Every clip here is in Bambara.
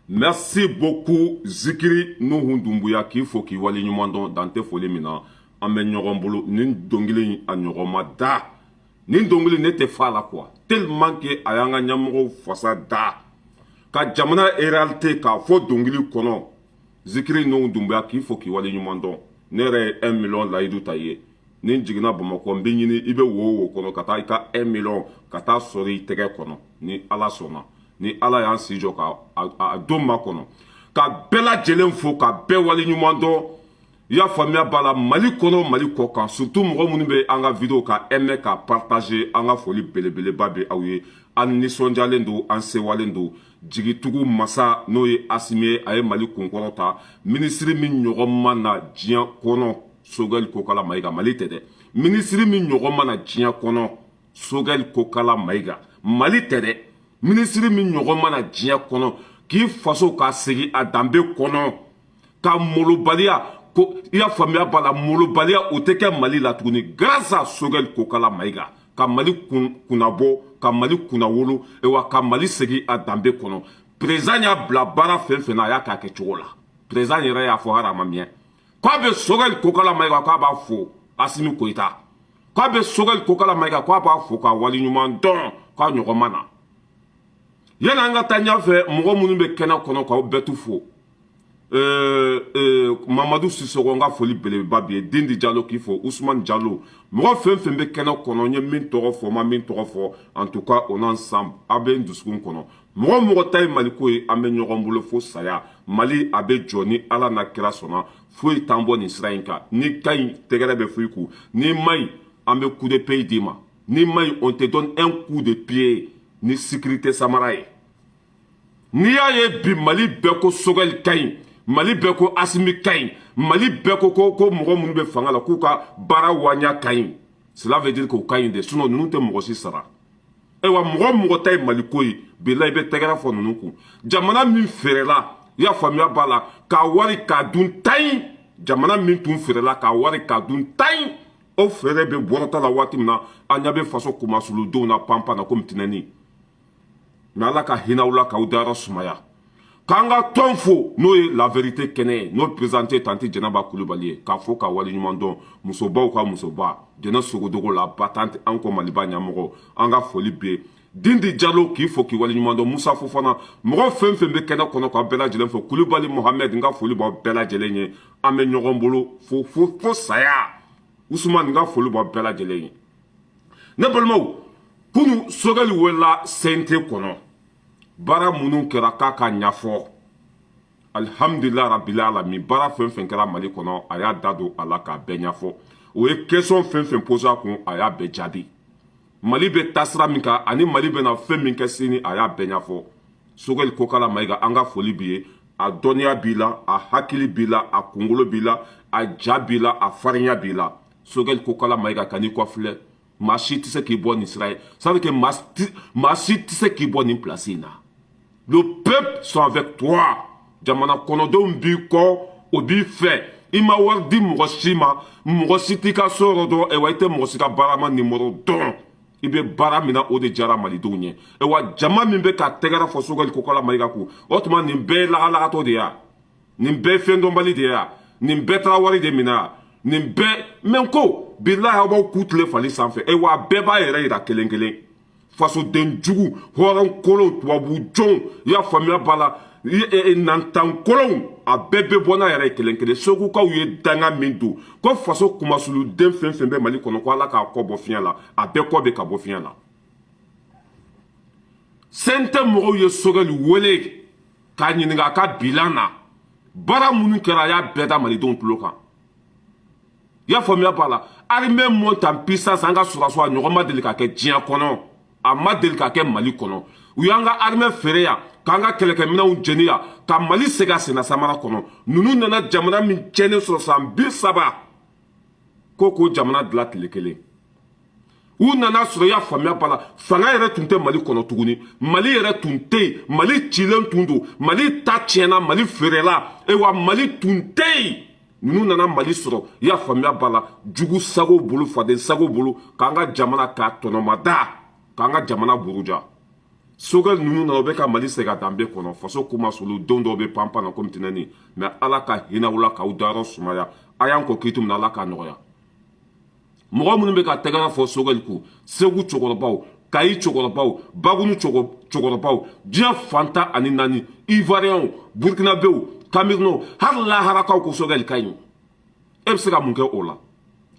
Merci beaucoup Zikiri Nuhu Doumbouya qui faut qu'il wali nyumando dante foli mina ambe nyoron bolo nin dongili a nyoroma da nin dongili nete fala quoi tellement que ayanga nyamro fasa da ka jamana réalité ka fo dongili kono Zikiri Nuhu Doumbouya qui faut qu'il wali nyumando nere 1 million la idu taye nin jigina Bamako mbe nyini ibe wo kono kata ika 1 million kata sori tege kono ni ala sona ni ala y'an si jɔ ka don makɔnɔ ka bɛɛ lajɛlen fo ka bɛɛ wale ɲuman dɔn i y'a faamuya b'a la mali kɔnɔ mali kɔ kan surtout mɔgɔ minnu bɛ an ka video ka aimer ka partager an ka foli belebeleba bɛ aw ye an nisɔndiyalen don an sewalen don jigitugu masa n'o ye Asimi ye a ye mali kunkɔrɔ ta minisiri min ɲɔgɔn ma na diɲɛ kɔnɔ Sogɛli Kokala Mayiga mali tɛ dɛ minisiri min ɲɔgɔn ma na diɲɛ kɔnɔ Sogɛli Kokala Mayiga mali tɛ dɛ minisiri min ɲɔgɔn mana diɲɛ kɔnɔ k'i faso ka segin a danbe kɔnɔ ka molobaliya ko i y'a faamuya b'a la molobaliya o tɛ kɛ mali la tuguni grâce à Sogɛli Kokala Mayiga ka mali kunnabɔ ka mali kunnawolo wa ka mali segin a danbe kɔnɔ président y'a bila baara fɛn fɛn na a y'a k'a kɛ cogo la président yɛrɛ y'a fɔ hali a ma mɛn k'a bɛ Sogɛli Kokala Mayiga k'a b'a fo Asimi Koyita k'a bɛ Sogɛli Kokala Mayiga k'a b'a fo ka waleɲuman dɔn k'a ɲɔgɔn ma na yani an ka taa ɲɛfɛ mɔgɔ minnu bɛ kɛnɛ kɔnɔ k'aw bɛɛ tu fo Mamadu Sisoko n ka foli belebeleba b'i ye Dindi Jalo k'i fo Ousmane Jalo mɔgɔ fɛn fɛn bɛ kɛnɛ kɔnɔ n ye min tɔgɔ fɔ n ma min tɔgɔ fɔ en tout cas on ensemble a bɛ n dusukun kɔnɔ mɔgɔ mɔgɔ ta ye maliko ye an bɛ ɲɔgɔn bolo fo saya mali a bɛ jɔ ni ala n'a kira sɔnna foyi t'an bɔ nin sira in kan ni ka ɲi tɛgɛrɛ bɛ foyi kun ni ma ɲi an bɛ coup de pied d'i ma ni ma ɲi on te donne un coup de pied ni sécurité samara ye n'i y'a ye bi mali bɛɛ ko Sogɛli ka ɲi mali bɛɛ ko Asimi ka ɲi mali bɛɛ ko mɔgɔ minnu bɛ fanga la k'u ka baara waɲa ka ɲi cela veut dire k'u ka ɲi de sinon ninnu tɛ mɔgɔ si sara ayiwa mɔgɔ ta ye maliko ye bilahi i bɛ tɛgɛrɛ fɔ ninnu kun jamana min feerela i y'a faamuya b'a la k'a wari k'a dun taɲi jamana min tun feerela k'a wari k'a dun taɲi o feere bɛ bɔrɔta la waati min na an ɲɛ bɛ faso kumasuludenw na panpan na komi tinɛni mais ala ka hinɛ aw la k'aw dayɔrɔ sumaya k'an ka tɔn fo n'o ye la vérité kɛnɛ ye n'o présenté tanti Jɛnɛba Kulibali ye k'a fɔ ka waleɲuman dɔn musobaw ka musoba Jɛnɛ Sogodogo la ba tanti an ko maliba ɲɛmɔgɔ an ka foli bɛ yen Dindi Jalo k'i fo k'i waleɲuman dɔn Musa Fofana mɔgɔ fɛn fɛn bɛ kɛnɛ kɔnɔ k'aw bɛɛ lajɛlen fo Kulibali Mohamed n ka foli b'aw bɛɛ lajɛlen ye an bɛ ɲɔgɔn bolo fo saya Usumani n ka foli b'aw bɛɛ lajɛlen ye ne balimaw kunu Sogɛli welela CNT kɔnɔ baara minnu kɛra k'a ka ɲɛfɔ alhamdulilayi rabbil alamin baara fɛn fɛn kɛra mali kɔnɔ a y'a da don a la k'a bɛɛ ɲɛfɔ o ye question fɛn fɛn posé a kun a y'a bɛɛ jaabi mali bɛ taasira min kan ani mali bɛna fɛn min kɛ sini a y'a bɛɛ ɲɛfɔ Sogɛli Kokala Mayiga an ka foli b'i ye a dɔnniya b'i la a hakili b'i la a kunkolo b'i la a ja b'i la a farinya b'i la Sogɛli Kokala Mayiga ka n'i kɔfilɛ maa si tɛ se k'i bɔ nin sira ye ça veut dire que maa si tɛ se k'i bɔ nin place in na le peuple sont avec toi jamana kɔnɔdenw b'i kɔ o b'i fɛ i ma wari di mɔgɔ si ma mɔgɔ si t'i ka so yɔrɔ dɔn wa i tɛ mɔgɔ si ka baarama nimoro dɔn i bɛ baara min na o de diyara malidenw ye wa jama min bɛ ka tɛgɛrɛ fɔ Sogɛli Kokala Mayiga kun o tuma nin bɛɛ ye lagalagatɔ de ye nin bɛɛ ye fɛn dɔnbali de ye nin bɛɛ taara wari de minɛ nin bɛɛ mɛ ko bilahi aw b'aw ku tile fali sanfɛ wa a bɛɛ b'a yɛrɛ yira kelen kelen fasoden jugu hɔrɔn kolon tubabu jɔnw i y'a faamuya b'a la nantan kolonw a bɛɛ bɛ bɔ n'a yɛrɛ ye kelen kelen Segukaw ye danga min don ko faso kumasuluden fɛn fɛn bɛ mali kɔnɔ ko ala k'a kɔ bɔ fiɲɛ la a bɛɛ kɔ bɛ ka bɔ fiɲɛ la CNT mɔgɔw ye Sogɛli wele k'a ɲininka a ka bilan na baara minnu kɛra a y'a bɛɛ da malidenw tulo kan i y'a faamuya b'a la armée monte en puissance an ka sɔrɔso a ɲɔgɔn ma deli ka kɛ diɲɛ kɔnɔ a ma deli ka kɛ mali kɔnɔ u y'an ka armée feere yan k'an ka kɛlɛkɛminɛnw jeni yan ka mali segin a senna samara kɔnɔ ninnu nana jamana min tiɲɛnen sɔrɔ san 30 ko jamana dilan tile kelen u nana sɔrɔ i y'a faamuya b'a la fanga yɛrɛ tun tɛ mali kɔnɔ tuguni mali yɛrɛ tun tɛ yen mali cilen tun don mali ta tiɲɛna mali feerela wa mali tun tɛ yen Nous n'avons pas dit il y a famille bala, jugu sago bulu, fade sago bulu, kanga jamana ka tonomada, kanga jamana buruja. Sogal nous n'avons pas mali sega dambe kono, faso kuma sulu dondo be pampa na comme tinani, mais alaka hina ula ka udaro sumaya, ayan ko kitum na alaka noya. Mɔgɔ minnu bɛ ka tɛgɛrɛ fɔ Sogɛli ko Segu cɛkɔrɔbaw Kayi cɛkɔrɔbaw Bagunu cɛkɔrɔbaw diɲɛ fantan ani naani Ivoiriyɛnw Burkinabɛw Camerounɛw hali laharakaw ko Sogɛli ka ɲi e bɛ se ka mun kɛ o la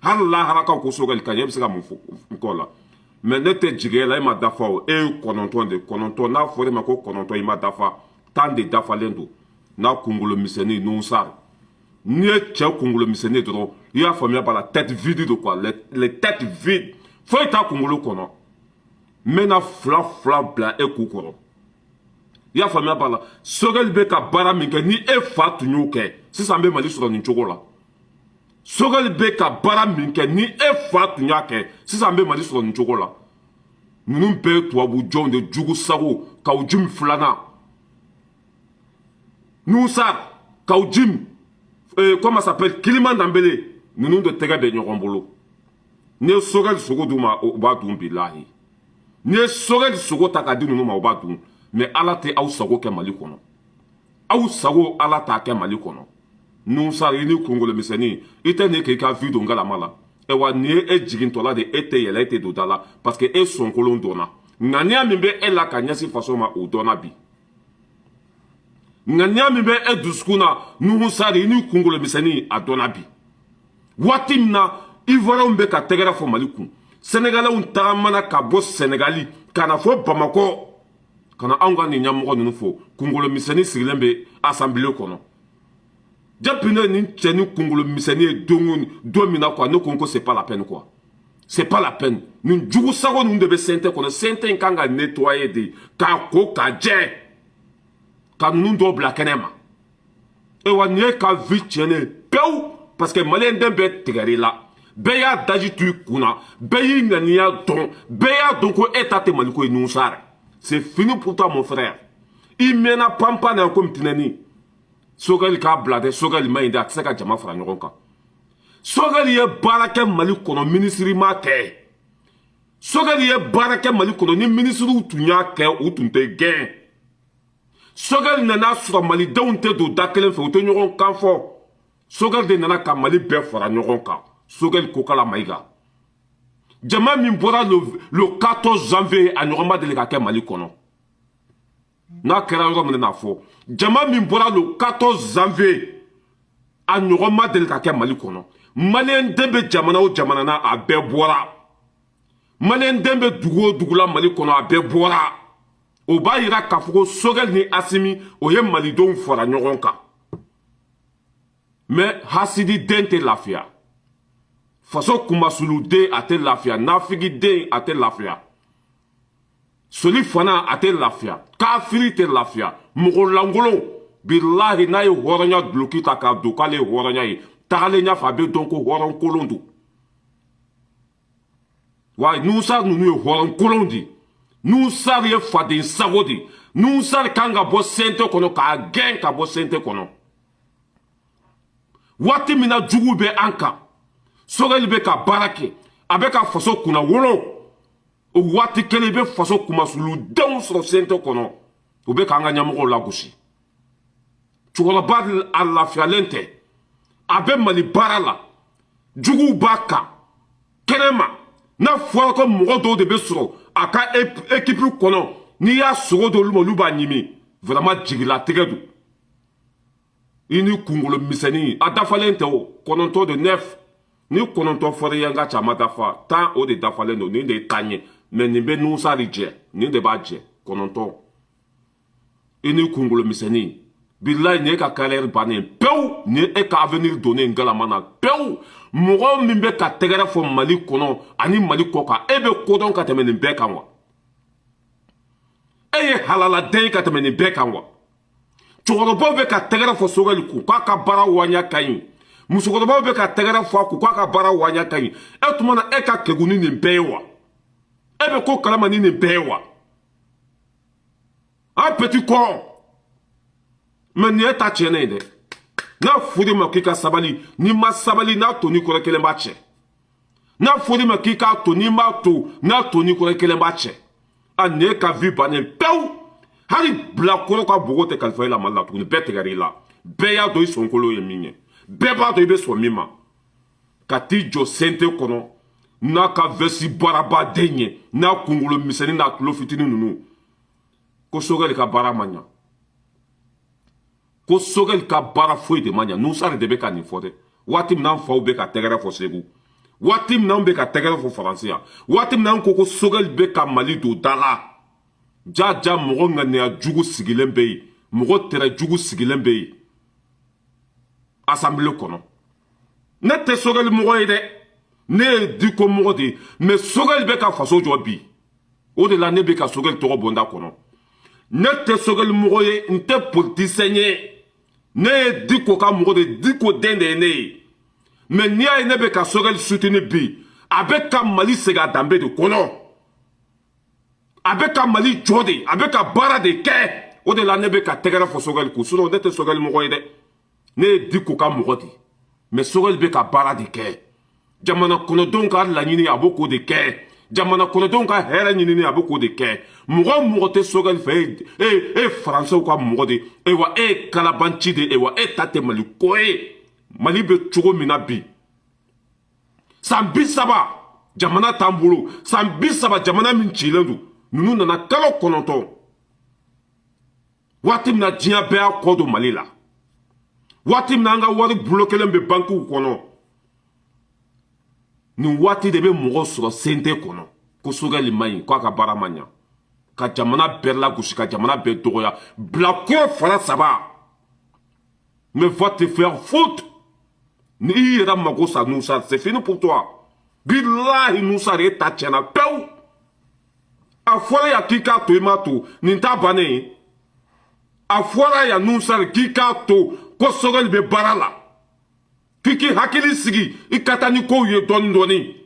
hali laharakaw ko Sogɛli ka ɲi e bɛ se ka mun kɛ o la mais ne tɛ jigin e la e ma dafa o e ye kɔnɔntɔn de kɔnɔntɔn n'a fɔra e ma ko kɔnɔntɔn i ma dafa 10 de dafalen don n'a kunkolo misɛnnin Nusar n'i ye cɛ kunkolo misɛnnin dɔrɔn i y'a faamuya b'a la tête vide de quoi les têtes vides foyi t'a kunkolo kɔnɔ n bɛna fila bila e k'u kɔrɔ i y'a faamuya b'a la Sogɛli bɛ ka baara min kɛ ni e fa tun y'o kɛ sisan n bɛ Mali sɔrɔ nin cogo la Sogɛli bɛ ka baara min kɛ ni e fa tun y'a kɛ sisan n bɛ Mali sɔrɔ nin cogo la ninnu bɛɛ ye tubabu jɔnw de Jugu Sago Kawujim 2nan Nusar Kawujim comment ça s'appelle Kiliman Dambele ninnu de tɛgɛ bɛ ɲɔgɔn bolo n'i ye Sogɛli sogo d'u ma o b'a dun bilahi n'i ye Sogɛli sogo ta k'a di ninnu ma o b'a dun mais Ala tɛ aw sago kɛ Mali kɔnɔ aw sago Ala t'a kɛ Mali kɔnɔ Nusar i ni kunkolo misɛnnin i tɛ nin k'i ka vie don galama la wa nin ye e jigintɔla de e tɛ yɛlɛ e tɛ don da la parce que e sɔnkolon dɔnna ŋaniya min bɛ e la ka ɲɛsin faso ma o dɔnna bi ŋaniya min bɛ e dusukun na Nusar i ni kunkolo misɛnnin a dɔnna bi waati min na Ivoiriyɛnw bɛ ka tɛgɛrɛ fɔ Mali kun Sénégalais tagamana ka bɔ Sénégali ka na fɔ Bamakɔ ka na anw ka nin ɲɛmɔgɔ ninnu fɔ kunkolo misɛnnin sigilen bɛ assemblée kɔnɔ depuis ne nin cɛ ni kunkolo misɛnnin ye don min na quoi ne ko n ko c'est pas la peine quoi c'est pas la peine nin Jugu Sago ninnu de bɛ CNT kɔnɔ CNT in kan ka nettoyer de k'a ko k'a jɛ ka ninnu dɔw bila kɛnɛ ma wa nin ye ka vie tiɲɛnen pewu parce que Maliyɛn den bɛɛ tigɛr'i la bɛɛ y'a daji to i kun na bɛɛ y'i ŋaniya dɔn bɛɛ y'a dɔn ko e ta tɛ Mali ko ye Nusar c'est fini pour toi mon frère i mɛnna panpan na yan komi tinɛni Sogɛli k'a bila dɛ Sogɛli ma ɲi dɛ a tɛ se ka jama fara ɲɔgɔn kan Sogɛli ye baara kɛ Mali kɔnɔ minisiri ma kɛ Sogɛli ye baara kɛ Mali kɔnɔ ni minisiriw tun y'a kɛ u tun tɛ gɛn Sogɛli nana sɔrɔ malidenw tɛ don da kelen fɛ u tɛ ɲɔgɔn kan fɔ Sogɛli de nana ka Mali bɛɛ fara ɲɔgɔn kan Sogɛli ko kala Mayiga jama min bɔra le 14 janvier a ɲɔgɔn ma deli ka kɛ Mali kɔnɔ n'a kɛra yɔrɔ min na fɔ jama min bɔra le 14 janvier a ɲɔgɔn ma deli ka kɛ Mali kɔnɔ Maliyɛn den bɛ jamana o jamana na a bɛɛ bɔra Maliyɛn den bɛ dugu o dugu la Mali kɔnɔ a bɛɛ bɔra o b'a yira k'a fɔ ko Sogɛli ni Asimi o ye malidenw fara ɲɔgɔn kan mais hasidi den tɛ lafiya faso kumasulu den a tɛ lafiya nafigi den a tɛ lafiya soli fana a tɛ lafiya kafiri tɛ lafiya mɔgɔ lankolon bilahi n'a ye hɔrɔnya duloki ta k'a don k'ale ye hɔrɔnya ye tagalen ɲɛfɛ a bɛ dɔn ko hɔrɔn kolon don wa Nusar ninnu ye hɔrɔn kolon de Nusar ye faden sago de Nusar kan ka bɔ CNT kɔnɔ k'a gɛn ka bɔ CNT kɔnɔ waati min na jugu bɛ an kan Sogɛli bɛ ka baara kɛ a bɛ ka faso kunna wolo o waati kelen i bɛ faso kumasuludenw sɔrɔ CNT kɔnɔ u bɛ k'an ka ɲɛmɔgɔw lagosi cɛkɔrɔba a lafiyalen tɛ a bɛ Mali baara la juguw b'a kan kɛnɛma n'a fɔra ko mɔgɔ dɔw de bɛ sɔrɔ a ka équipe kɔnɔ n'i y'a sogo d'olu ma olu b'a ɲimi vraiment jigilatigɛ don i ni kunkolo misɛnnin a dafalen tɛ o kɔnɔntɔn de 9 ni kɔnɔntɔn fɔra yan ka caman dafa 10 o de dafalen don nin de ye 10 ye mais nin bɛ Nusar jɛ nin de b'a jɛ kɔnɔntɔn i ni kunkolo misɛnnin bilahi nin ye ka carrière bannen pewu nin ye e ka avenir donnen galama na pewu mɔgɔ min bɛ ka tɛgɛrɛ fɔ Mali kɔnɔ ani Mali kɔ kan e bɛ kodɔn ka tɛmɛ nin bɛɛ kan wa e ye halaladen ye ka tɛmɛ nin bɛɛ kan wa cɛkɔrɔbaw bɛ ka tɛgɛrɛ fɔ Sogɛli kun k'a ka baara waɲa ka ɲi musokɔrɔbaw bɛ ka tɛgɛrɛ fɔ a kun k'a ka baara waɲa ka ɲi e tuma na e ka kɛgun ni nin bɛɛ ye wa e bɛ ko kalama ni nin bɛɛ ye wa un petit con mais nin ye ta tiɲɛnen ye dɛ n'a fodi ma kika sabali ni ma sabali n'a to ni kore kelen ba che n'a fodi ma kika to ni ma to n'a to ni kore kelen ba che a ne ka vi banen pew hari bla koro ka bogo te kalfa la mala to ni bete gari la be ya do son kolo ye minye be ba do be so mima ka ti jo sente kono n'a ka vesi baraba denye n'a kungulo miseni n'a tulo fitini nunu ko sogel ka bara manya ko sogel ka bara foyi de manya nous sare de be ka ni fode watim nan faw be ka tegere fo segu watim nan be ka tegere fo faransia watim nan ko sogel be ka mali do dala jaja mogo ngane ya jugu sigilen be mogo tere jugu sigilen be assemblée kono ne te sogel mogo ide ne di ko mogo de mais sogel be ka faso jo bi o de la ne be ka sogel to bonda kono ne te sogel mogo ye nte politicien ye ne di ko ka mogo de di ko dende ne mais ni ay ne be ka sogel soutenir bi avec ka mali sega dambe de kono avec ka mali jode avec ka bara de ke o de la ne be ka tegera fo sogel ko suno ne te sogel mogo ye de ne di ko ka mogo de mais sogel be ka bara de ke jamana kono don ka la nyini aboko de ke jamana kono don ka hera nyini aboko de ke mogo te sogel fe français ko mogo de wa kalabanci de wa tate mali ko mali be chogo mina bi sambi saba jamana tambulu sambi saba jamana min chilendu nunu nana kalo kononto watim na jiya be akodo mali la watim na nga wari blokelen be banku kono ni wati de be mogo soro sente kono ko sogel mai ko ka baramanya ka jamana berla gusi ka jamana be dogoya blako fara saba mais va te faire foutre ni ira mago sa nous ça c'est fini pour toi billahi nous ça reta tchana pew a fora ya kika to imato ni ta bane a fora ya nous ça kika to ko sogel be barala kiki hakili sigi ikatani ko ye don doni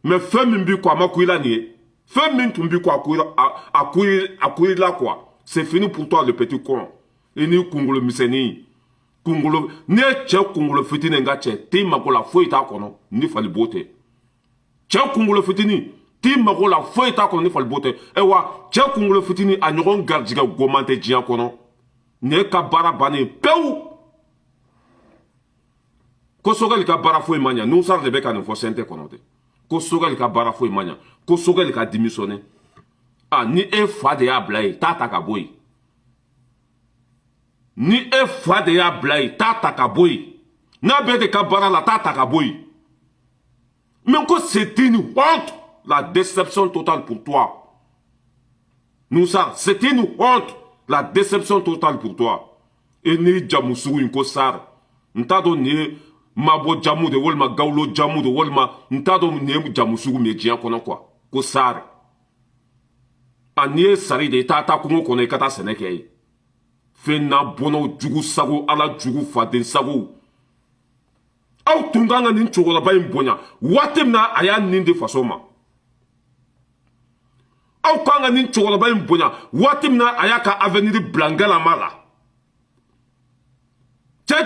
mais femme bi ko makuila ni femme tumbi ko akuila quoi c'est fini pour toi le petit con et ni kungolo miseni kungolo ne che kungolo fitini nga che ti makola foi ta kono ni fali bote che kungolo fitini ti makola foi ta kono ni fali bote ewa che kungolo fitini a nyogon gardiga gomante jian kono ne ka bara bani pew ko sogal ka bara foi manya nous sar de beka ne fo sente kono de ko sogal ka bara foi manya ko sogal ka démissionner ah ni e fa de ya blay tata ka boy ni e fa de ya blay tata ka boy na be de ka bara la tata ka boy mais ko c'est une honte la déception totale pour toi nous ça c'est une honte la déception totale pour toi et ni jamusu ko sar nta do ni mabo jamu de wolma gawlo jamu de wolma nta do ni jamusu me jian kono quoi ko sar anie sari de tata kungo kono kata seneke fena bono jugu sago ala jugu faden sago aw tunganga nin chogola bay mbonya watem na aya nin de fasoma aw kanga nin chogola bay mbonya watem na aya ka avenir blangala mala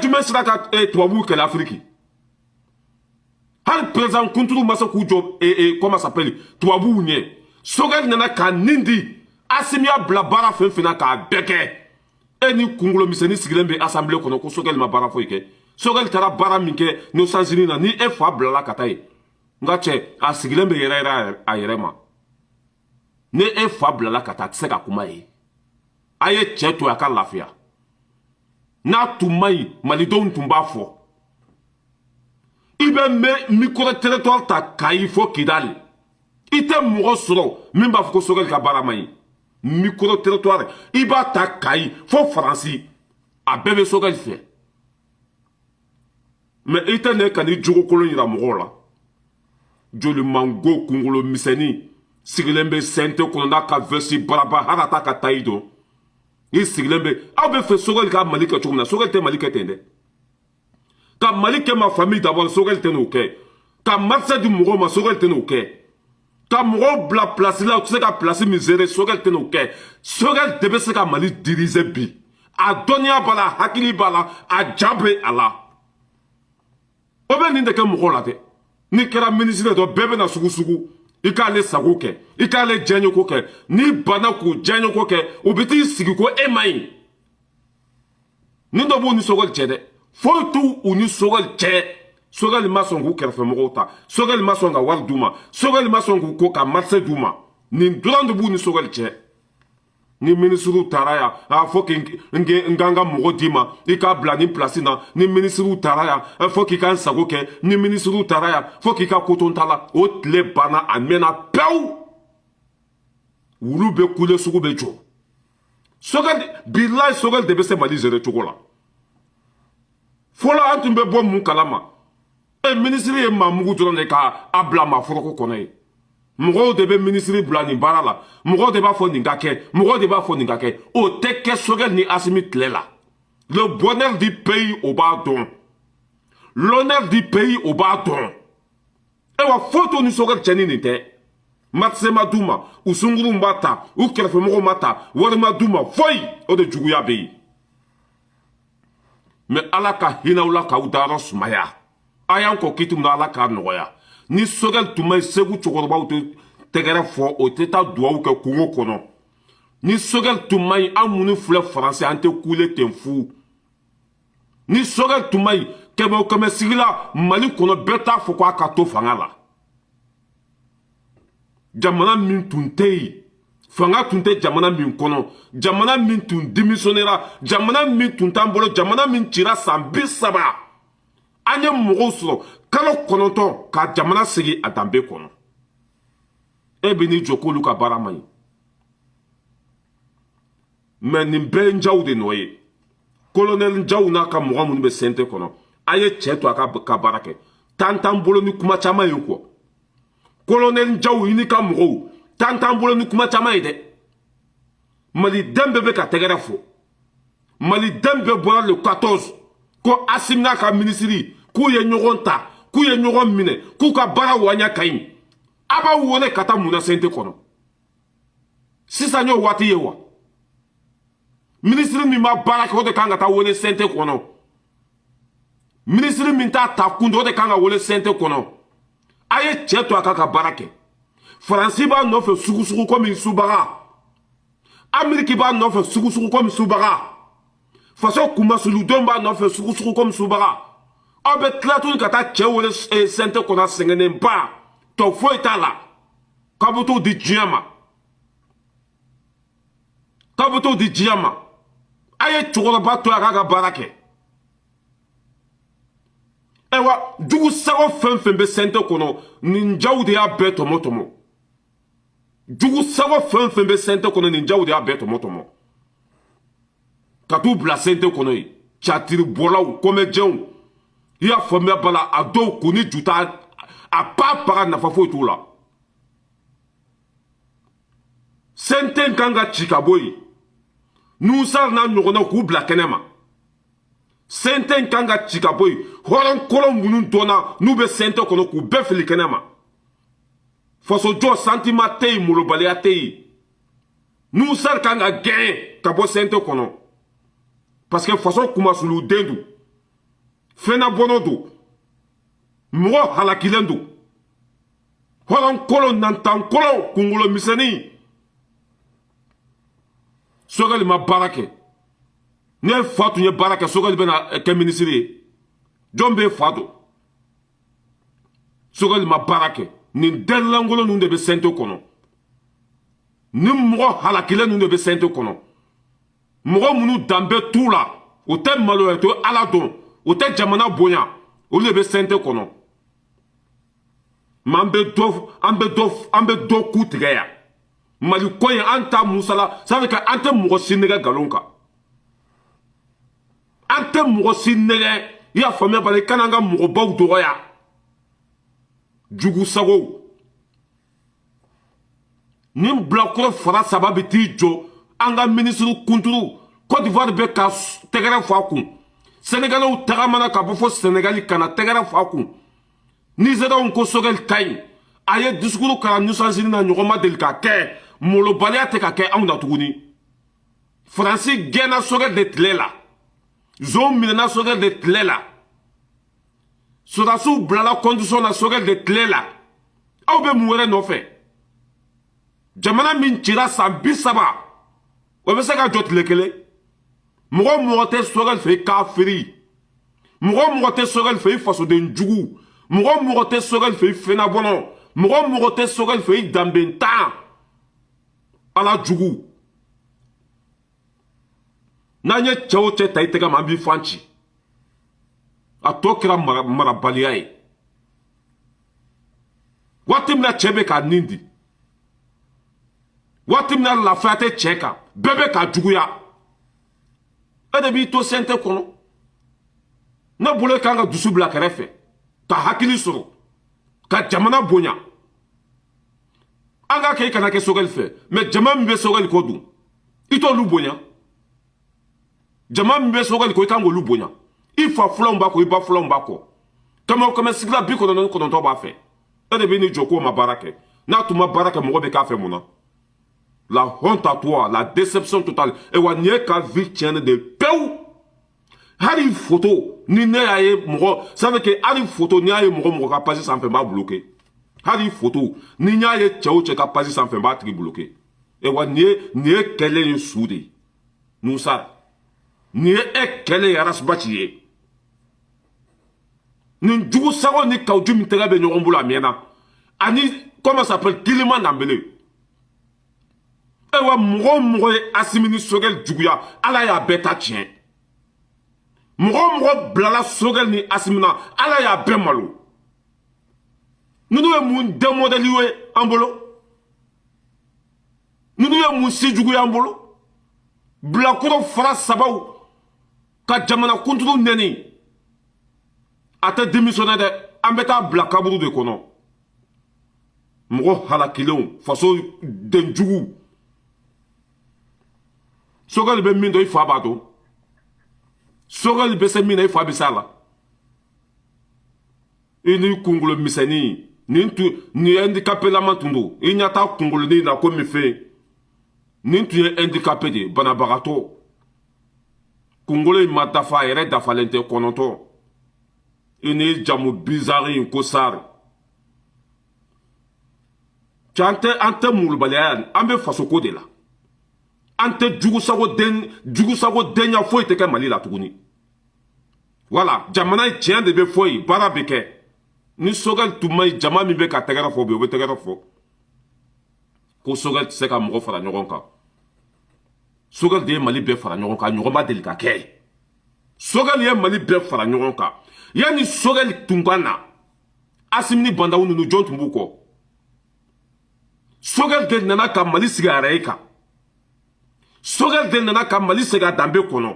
tu me sera ka tuabu que l'Afrique hal président kunturu masa ku job comment s'appelle tuabu nye sogel nana ka nindi asimia blabara fena ka beke eni kungulo miseni sigilembe assemblée kono ko sogel ma bara foike sogel tara bara minke no sansini na ni e fa blala katai ngache a sigilembe yera a yerema ne e fa blala kata tseka kumae aye cheto ya ka lafia na tumai malidon tumba fo ibe me micro territoire ta kai fo kidal ite mogo soro min b'a fɔ ko sogɛli ka baara man ɲi micro territoire i b'a ta kayi fo faransi a bɛɛ bɛ sogɛli fɛ mais i tɛ ne ka ni jogo kolon yira mɔgɔw la joli mango kunkolo misɛnnin sigilen bɛ sente kɔnɔ n'a ka vɛsi baraba hali a t'a ka tayi dɔn i sigilen bɛ aw bɛ fɛ sogɛli ka mali kɛ cogo min na sogɛli tɛ mali kɛ ten dɛ ka mali kɛ ma famille d'abord sogɛli tɛ n'o kɛ ka marché di mɔgɔw ma sogɛli tɛ n'o kɛ ka mɔgɔw bila place la u tɛ se ka place min gérer sogɛli tɛ n'o kɛ sogɛli de bɛ se ka mali diriger bi a dɔnniya b'a la hakili b'a la a ja bɛ a la o bɛ nin de kɛ mɔgɔw la dɛ n'i kɛra minisiri dɔ bɛɛ bɛna sugu i k'ale sago kɛ i k'ale diyaɲeko kɛ n'i banna k'u diyaɲeko kɛ u bɛ t'i sigi ko e ma ɲi ni dɔ b'u ni Sogɛli cɛ dɛ foyi t'u u ni Sogɛli cɛ Sogɛli ma sɔn k'u kɛrɛfɛmɔgɔw ta Sogɛli ma sɔn ka wari d'u ma Sogɛli ma sɔn k'u ko ka marché d'u ma nin dɔrɔn de b'u ni Sogɛli cɛ ni minisiriw taara yan a fɔ n ka n ka mɔgɔ d'i ma i k'a bila nin place na ni minisiriw taara yan fɔ k'i ka n sago kɛ ni minisiriw taara yan fɔ k'i ka koto ta la o tile banna a mɛnna pewu wulu bɛ kule sugu bɛ jɔ Sogɛli bilahi Sogɛli de bɛ se Mali gérer cogo la fɔlɔ an tun bɛ bɔ mun kalama minisiri ye maa mugu dɔrɔn de k'a bila maa foroko kɔnɔ ye mɔgɔw de bɛ minisiri bila nin baara la mɔgɔw de b'a fɔ nin ka kɛ mɔgɔw de b'a fɔ nin ka kɛ o tɛ kɛ Sogɛli ni Asimi tile la le bonheur du pays o b'a dɔn l'honneur du pays o b'a dɔn ayiwa foyi t'o ni Sogɛli cɛ ni nin tɛ matise ma d'u ma u sunkuruw b'a ta u kɛrɛfɛmɔgɔw ma ta wari ma d'u ma foyi o de juguya bɛ yen mais Ala ka hinɛw la k'aw dayɔrɔ sumaya a y'an kɔ kiti min na Ala k'a nɔgɔya ni Sogɛli tun ma ɲi Segu cɛkɔrɔbaw tɛ tɛgɛrɛ fɔ o tɛ taa duwawu kɛ kungo kɔnɔ ni Sogɛli tun ma ɲi an minnu filɛ Faransi an tɛ kule ten fu ni Sogɛli tun ma ɲi kɛmɛ o kɛmɛ sigila Mali kɔnɔ bɛɛ t'a fɔ k'a ka to fanga la jamana min tun tɛ yen fanga tun tɛ jamana min kɔnɔ jamana min tun démissionnera jamana min tun t'an bolo jamana min cira san 30 an ye mɔgɔw sɔrɔ kalo 9 ka jamana segin a danbe kɔnɔ e bɛ n'i jɔ k'olu ka baara man ɲi mais nin bɛɛ ye njaw de nɔ ye colonel njaw n'a ka mɔgɔ minnu bɛ CNT kɔnɔ a ye cɛ to a ka baara kɛ tan t'an bolo ni kuma caman ye quoi colonel njaw i ni ka mɔgɔw tan t'an bolo ni kuma caman ye dɛ maliden bɛɛ bɛ ka tɛgɛrɛ fɔ maliden bɛɛ bɔra le 14 ko Asimi n'a ka minisiri k'u ye ɲɔgɔn ta k'u ye ɲɔgɔn minɛ k'u ka baara waɲa ka ɲi a b'aw wele ka taa mun na CNT kɔnɔ sisan y'o waati ye wa minisiri min ma baara kɛ o de kan ka taa wele CNT kɔnɔ minisiri min t'a ta kun o de kan ka wele CNT kɔnɔ a ye cɛ to a ka baara kɛ Faransi b'a nɔfɛ sugu komi subaga Ameriki b'a nɔfɛ sugu komi subaga faso kumasuludenw b'a nɔfɛ sugu komi subaga aw bɛ tila tuguni ka taa cɛ wele CNT kɔnɔ sɛgɛnnenba tɔ foyi t'a la k'aw bɛ t'o di diɲɛ ma k'aw bɛ t'o di diɲɛ ma a ye cɛkɔrɔba to a k'a ka baara kɛ ayiwa jugu sago fɛn fɛn bɛ CNT kɔnɔ nin jaw de y'a bɛɛ tɔmɔ jugu sago fɛn fɛn bɛ CNT kɔnɔ nin jaw de y'a bɛɛ tɔmɔ ka t'u bila CNT kɔnɔ yen catiribɔlaw kɔmɛjɛnw i y'a faamuya bala a dɔw k'u ni ju ta a pa paga nafa foyi t'u la CNT kan ka ci ka bɔ yen Nusar n'a ɲɔgɔnnaw k'u bila kɛnɛ ma CNT kan ka ci ka bɔ yen hɔrɔn kolon minnu dɔnna n'u bɛ CNT kɔnɔ k'u bɛɛ fili kɛnɛ ma fasojɔ sentiment tɛ yen molobaliya tɛ yen Nusar kan ka gɛn ka bɔ CNT kɔnɔ parce que faso kumasuluden don fɛnnabɔnɔ don mɔgɔ halakilen don hɔrɔn kolon nantan kolon kunkolo misɛnnin Sogɛli ma baara kɛ ne fa tun ye baara kɛ Sogɛli bɛna kɛ minisiri ye jɔn bɛ fa don Sogɛli ma baara kɛ nin dɛlilankolon ninnu de bɛ CNT kɔnɔ ni mɔgɔ halakilen ninnu de bɛ CNT kɔnɔ mɔgɔ minnu danbe t'u la o tɛ maloya to Ala dɔn o tɛ jamana bonya olu de bɛ CNT kɔnɔ mais an bɛ dɔ ku tigɛ yan Mali ko in an ta musala ça veut dire an tɛ mɔgɔ si nɛgɛ nkalon kan an tɛ mɔgɔ si nɛgɛ i y'a faamuya bari i kana an ka mɔgɔbaw dɔgɔya jugu sagow nin bilakɔrɔ fara saba bɛ t'i jɔ an ka minisiri kunturu Côte d'Ivoire bɛ ka tɛgɛrɛ fɔ a kun Sénégalais tagamana ka bɔ fɔ Sénégali kana tɛgɛrɛ fɔ a kun Nizériens ko Sogɛli ka ɲi a ye discours kɛra Nations Unies na ɲɔgɔn ma deli ka kɛ molobaliya tɛ ka kɛ anw na tuguni Francis gena sogel de tlela. Zon minena sogel de tlela. Sodasu blala condition na sogel de tlela. Aw be muwere no fe. Jamana min cira san 30. O be se ka jot lekele. Mogo te sogel fe kafiri. Mogo te sogel fe faso de njugu. Mogo te sogel fe fena bono. Mogo te sogel fe dambenta. Ala jugu. Nanye chao che taitega mambi fanchi. A to kira marabaliya ye. Watim na chebe ka nindi. Watim na lafate cheka. Bebe ka juguya. Ede bi to sente kono. Na bule kanga dusu bla kerefe. Ka hakili soro. Ka jamana bonya. Anga ke kana ke sogel fe. Me jama mbe sogel ko dun. Ito lu bonya. Jama mbe sogel ko itango lu bonya. Ifa flan bako iba flan bako. Kama sigla bi ko non to ba fe. Ede bi ni joko ma barake. Na tu ma barake mo be ka fe mona. La honte à toi, la déception totale. Et wa nie ka vie tienne de peu. Hari photo ni ne aye mo. Ça veut que hari photo ni aye mo ka passer sans faire ma bloquer. Hari photo ni nya ye chao che ka passer sans faire ma tri bloquer. Et wa nie kele ye soudi. Nous ça. Nie kele ya rasbati. Ni djugu sago ni kauju mitega be nyoron bula miena. Ani comment ça s'appelle Kiliman Nambele. Ewa mougo asimini sogel djuguya ala ya beta tien. Mougo blala sogel ni asimina ala ya be malo. Nous moun demodeliwe ambolo. Nous moun si djuguya ambolo. Blakuro fara sabaw ka jamana kunturu neni. Ate démissionné de ambeta blakaburu de kono. Mougo halakilon façon denjugu. Sogel be mindo ifa bato. Sogel be se mina ifa bisala. Ini kungulo miseni. Ni handicapé la mantundo. Inyata kungulo ni na komi fe. Nintu ye handicapé de banabagato. Kungulo imatafa ere dafalente kononto. Ini jamu bizarre in kosar. Chante ante mulbalayan. Ambe fasoko de la. Ante jugu sago denya foi te ke mali la tuguni. Voilà, jamana tien de be foi bara beke. Ni sogal tumay jama mi be ka tegara fo be tegara fo. Ko sogal se ka mo fara nyogon ka. Sogal de mali be fara nyogon ka nyogon ba delika ke. Sogal ye mali be fara nyogon ka. Yani sogal tungana. Asimni banda unu no jontu mbuko. Sogal de nana ka mali sigara eka. Sogel de nana ka mali sega dambe kono.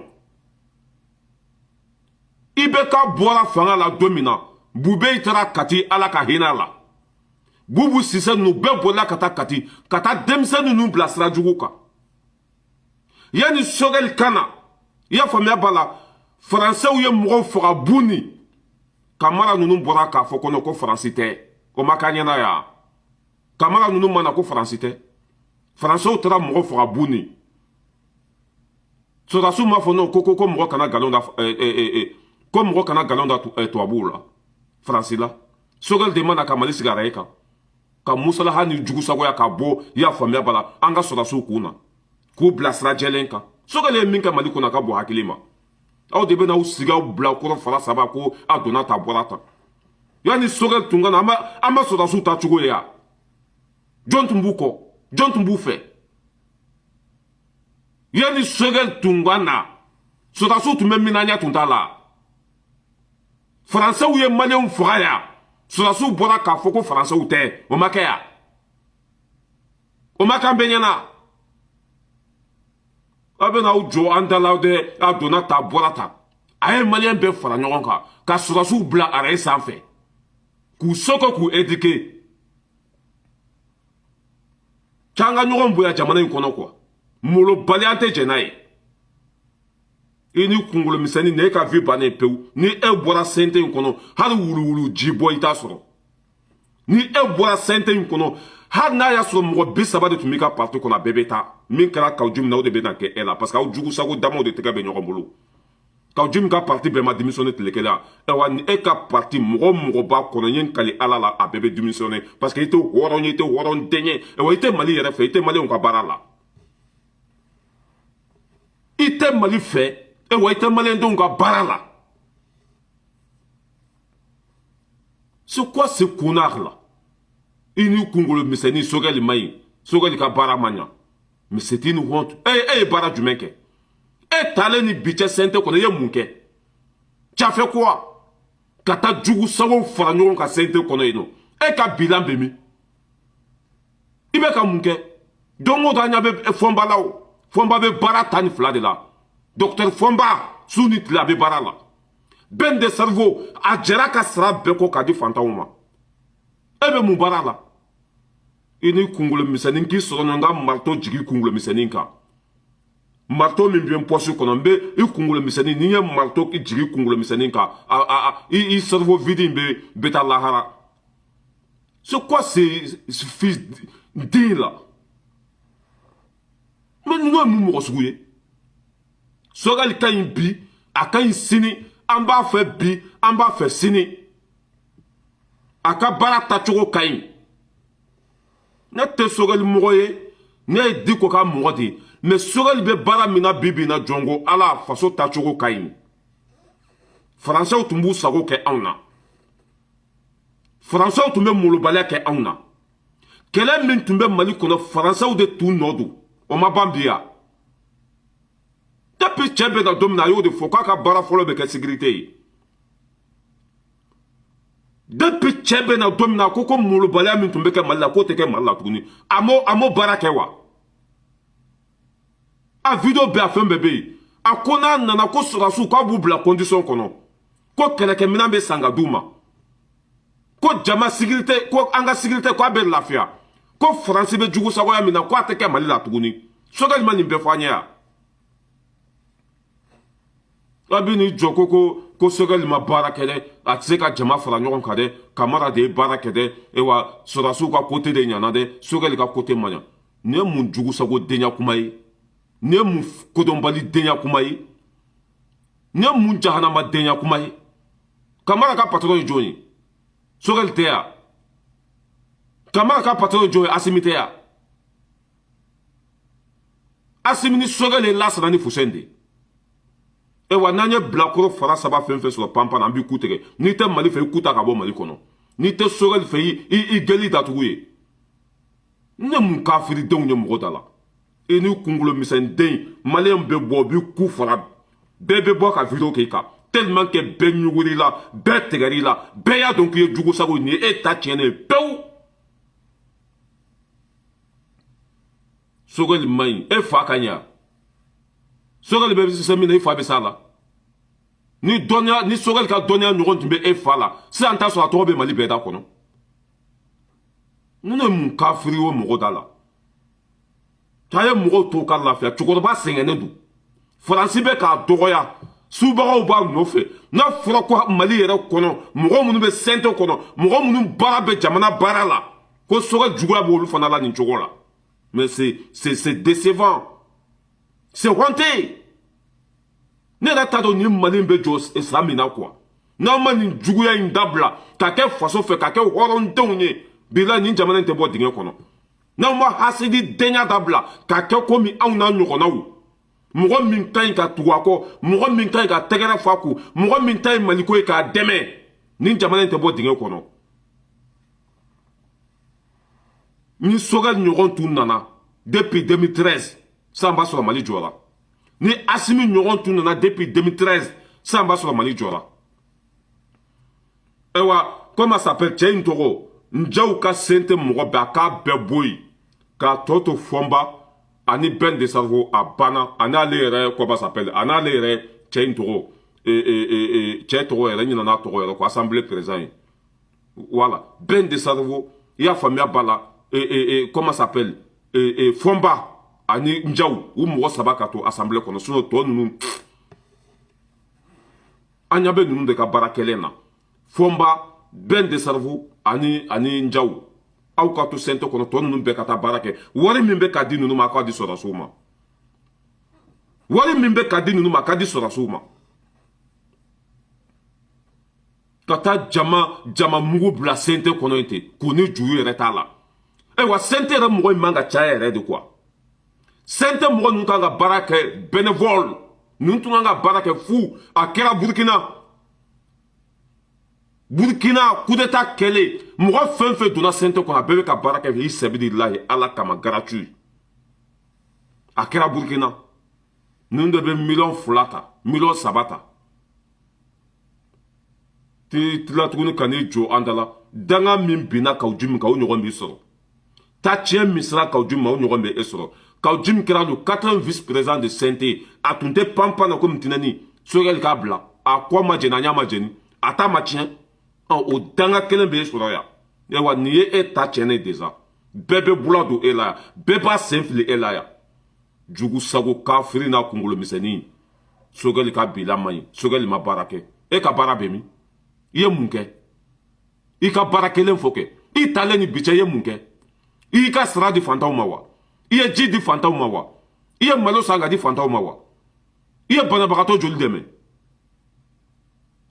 Ibe ka bora fanga la domina. Bube itara kati ala ka hina la. Bubu sise nou be bola kata kati. Kata demse nou blasra juguka. Yani sogel kana. Ya famia bala. Français ou ye mougon fora bouni. Kamara nou bora ka fokono ko francite. O makanyana ya. Kamara nou mana ko francite. Français ou tera mougon fora bouni. So da sou ma fono koko ko mro kana galon da ko mro kana galon da to abula Francila sogel de mana ka mali sigara eka ka musala hani jugu sago ya ka bo ya famia bala anga so da sou kuna ko blasra jelenka sogel e minka mali kuna ka bo hakilima aw de be na usiga bla ko fara saba ko adona ta borata yani sogel tunga na ama so da sou ta chugo ya jontumbu fe Yani sogel tungwana. Sodasu tu meminanya tuntala. Français ou ye malien fraya. Sodasu bora ka foko français ou te. O makaya. O makambenyana. Abena ou jo andala de adona ta borata. Aye malien be fara nyonka. Ka sodasu bla are sanfe. Ku soko ku edike. Changa nyogon boya jamana nkono kwa. Molo baliante jenaye. Ini kungulo misani ne ka vi bane peu. Ni e bora sente nkono. Hali wulu jibo ita soro. Ni e bora sente nkono. hali n'a y'a sɔrɔ mɔgɔ 30 de tun b'i ka parti kɔnɔ a bɛɛ bɛ taa min kɛra Kawju min na o de bɛ na kɛ e la parce que aw jugu sago damaw de tɛgɛ bɛ ɲɔgɔn bolo Kawju min ka parti bɛɛ ma démissionné tile kelen wa ni e ka parti mɔgɔ b'a kɔnɔ n ye n kali Ala la a bɛɛ bɛ démissionné parce que i tɛ hɔrɔn ye i tɛ hɔrɔn den ye wa i tɛ Mali yɛrɛ fɛ i tɛ maliyɛnw ka baara la i tɛ Mali fɛ wa i tɛ maliyɛndenw ka baara la c'est quoi ce connard là i ni kunkolo misɛnnin Sogɛli ma ɲi Sogɛli ka baara ma ɲa mais c'est une honte e ye baara jumɛn kɛ e taalen ni bi cɛ CNT kɔnɔ i ye mun kɛ tu as fait quoi ka taa jugu sagow fara ɲɔgɔn kan CNT kɔnɔ yen nɔ e ka bilan bɛ min i bɛ ka mun kɛ don o don an ɲɛ bɛ Fɔnba la o Fɔnba bɛ baara ta ni 2 de la docteur Fɔnba su ni tile a bɛ baara la Ben de cerveau a jɛra ka sara bɛɛ kɔ k'a di fantanw ma e bɛ mun baara la i ni kunkolo misɛnnin k'i sɔrɔ ɲɔgɔn ka marteau jigi kunkolo misɛnnin kan marteau min bɛ n poche kɔnɔ n bɛ i kunkolo misɛnnin n'i ye marteau jigi kunkolo misɛnnin kan i cerveau vide in bɛ taa lahara c'est quoi ce fils digne là mais n'o ye mun mɔgɔ sugu ye Sogɛli ka ɲi bi a ka ɲi sini an b'a fɛ bi an b'a fɛ sini a ka baara tacogo ka ɲi ne tɛ Sogɛli mɔgɔ ye ne ye Diko ka mɔgɔ de ye mais Sogɛli bɛ baara min na bi bi in na jɔnko Ala faso tacogo ka ɲi Faransɛw tun b'u sago kɛ anw na Faransɛw tun bɛ molobaliya kɛ anw na kɛlɛ min tun bɛ Mali kɔnɔ Faransɛw de t'u nɔ don o ma ban bi ya depuis cɛ bɛ na don min na a y'o de fɔ k'a ka baara fɔlɔ bɛ kɛ sécurité ye depuis cɛ bɛ na don min na ko molobaliya min tun bɛ kɛ Mali la k'o tɛ kɛ Mali la tuguni a m'o baara kɛ wa a video bɛɛ a fɛn bɛɛ bɛ yen a ko n'a nana ko sɔrɔdasiw k'a b'u bila condition kɔnɔ ko kɛlɛkɛminɛn bɛ san ka d'u ma ko jama sécurité ko an ka sécurité k'a bɛ lafiya ko Faransi bɛ jugu sagoya min na ko a tɛ kɛ Mali la tuguni Sogɛli ma nin bɛɛ fɔ an ɲɛ yan a bɛ n'i jɔ ko Sogɛli ma baara kɛ dɛ a tɛ se ka jama fara ɲɔgɔn kan dɛ Kamara de ye baara kɛ dɛ wa sɔrɔdasiw ka côté de ɲana dɛ Sogɛli ka côté ma ɲa nin ye mun jugu sago denya kuma ye nin ye mun kodɔnbali denya kuma ye nin ye mun jahanama denya kuma ye Kamara ka patron ye jɔn ye Sogɛli tɛ yan Kamara ka patron ye jɔn ye Asimi tɛ yan Asimi ni Sogɛli ye lasara ni Fuseni de wa n'an ye bilakoro fara 3 fɛn fɛn sɔrɔ panpan an b'i ku tigɛ n'i tɛ Mali fɛ i ku ta ka bɔ Mali kɔnɔ n'i tɛ Sogɛli fɛ i gɛli datugu ye ne mun kafiridenw ye mɔgɔ da la i ni kunkolo misɛnden maliyɛn bɛ bɔ u b'i ku fara bɛɛ bɛ bɔ ka video k'i kan tellement que bɛɛ ɲugur'i la bɛɛ tigɛr'i la bɛɛ y'a dɔn k'i ye jugu sago nin ye e ta tiɲɛnen ye pewu Sogɛli ma ɲi e fa ka ɲa Sogɛli bɛ se min na i fa bɛ s'a la ni Sogɛli ka dɔnniya ɲɔgɔn tun bɛ e fa la sisan t'a sɔrɔ a tɔgɔ bɛ Mali bɛɛ da kɔnɔ ninnu ye mun kafiri o mɔgɔ da la k'a ye mɔgɔw to ka lafiya cɛkɔrɔba sɛgɛnnen don Faransi bɛ k'a dɔgɔya subagaw b'a nɔfɛ n'a fɔra ko Mali yɛrɛ kɔnɔ mɔgɔ minnu bɛ CNT kɔnɔ mɔgɔ minnu baara bɛ jamana baara la ko Sogɛli juguya b'olu fana la nin cogo la mais c'est décevant c'est honteux ne yɛrɛ t'a dɔn ni Mali bɛ jɔ san min na quoi n'aw ma nin juguya in dabila ka kɛ faso fɛ ka kɛ hɔrɔndenw ye bilahi nin jamana in tɛ bɔ dingɛ kɔnɔ n'aw ma hasidi denya dabila ka kɛ komi anw n'a ɲɔgɔnnaw mɔgɔ min ka ɲi ka tugu a kɔ mɔgɔ min ka ɲi ka tɛgɛrɛ f'a kun mɔgɔ min ta ye Maliko ye k'a dɛmɛ nin jamana in tɛ bɔ dingɛ kɔnɔ ni Sogɛli ɲɔgɔn tun nana depuis 2013 sisan b'a sɔrɔ Mali jɔra ni Asimi ɲɔgɔn tun nana depuis 2013 sisan b'a sɔrɔ Mali jɔra comment ça s'appelle cɛ in tɔgɔ Njaw ka CNT mɔgɔ bɛɛ a k'a bɛɛ bɔ yen k'a tɔ to Fɔnba ani Ben de cerveau a banna ani ale yɛrɛ comment ça s'appelle ani ale yɛrɛ cɛ in tɔgɔ cɛ tɔgɔ yɛrɛ ɲinana a tɔgɔ yɛrɛ ko assemblée président ye voilà Ben de cerveau i y'a faamuya b'a la comment ça s'appelle Fɔnba ani Njaw u mɔgɔ 3 ka to assemblée kɔnɔ sinon tɔ ninnu an ɲɛ bɛ ninnu de ka baara kɛlen na Fɔnba Ben de cerveau ani Njaw aw ka to sente kono to nunu be ka taa baara kɛ wari min bɛ ka di nunu ma a k'a di sɔrɔsiw ma wari min bɛ ka di nunu ma a k'a di sɔrɔsiw ma ka taa jama mugu bila sente kɔnɔ yen ten k'u ni juru yɛrɛ t'a la ayiwa sente yɛrɛ mɔgɔ in man ka caya yɛrɛ de quoi sente mɔgɔ ninnu kan ka baara kɛ bénévole ninnu tun kan ka baara kɛ fu a kɛra Burkina coup d'état kɛlen mɔgɔ fɛn fɛn donna sente kɔnɔ a bɛɛ bɛ ka baara kɛ i sabililahi ala kama gratuit a kɛra Burkina ninnu de bɛ miliyɔn 2 ta miliyɔn 3 ta tila tuguni ka n'i jɔ an da la danga min binna k'aw ji min kan o ɲɔgɔn b'i sɔrɔ ta tiɲɛ min sera k'aw ji min ma o ɲɔgɔn bɛ e sɔrɔ k'aw ji min kɛra don 4 vice-président de sente a tun tɛ panpan na komi tinɛni sogɛli k'a bila a kɔ ma jɛni a ɲa ma jɛni a ta ma tiɲɛ o danga kelen bɛ e sɔrɔ yan yawa nin ye e ta tiɲɛnen déjà bɛɛ bɛ bula don e la yan bɛɛ b'a sen fili e la yan jugu sago kafiri n'a kunkolo misɛnnin sogɛli ka bila man ɲi sogɛli ma baara kɛ e ka baara bɛ min i ye mun kɛ i ka baara kelen fɔ kɛ i talen ni bi cɛ i ye mun kɛ i y'i ka sara di fantanw ma wa i ye ji di fantanw ma wa i ye malo san ka di fantanw ma wa i ye banabagatɔ joli dɛmɛ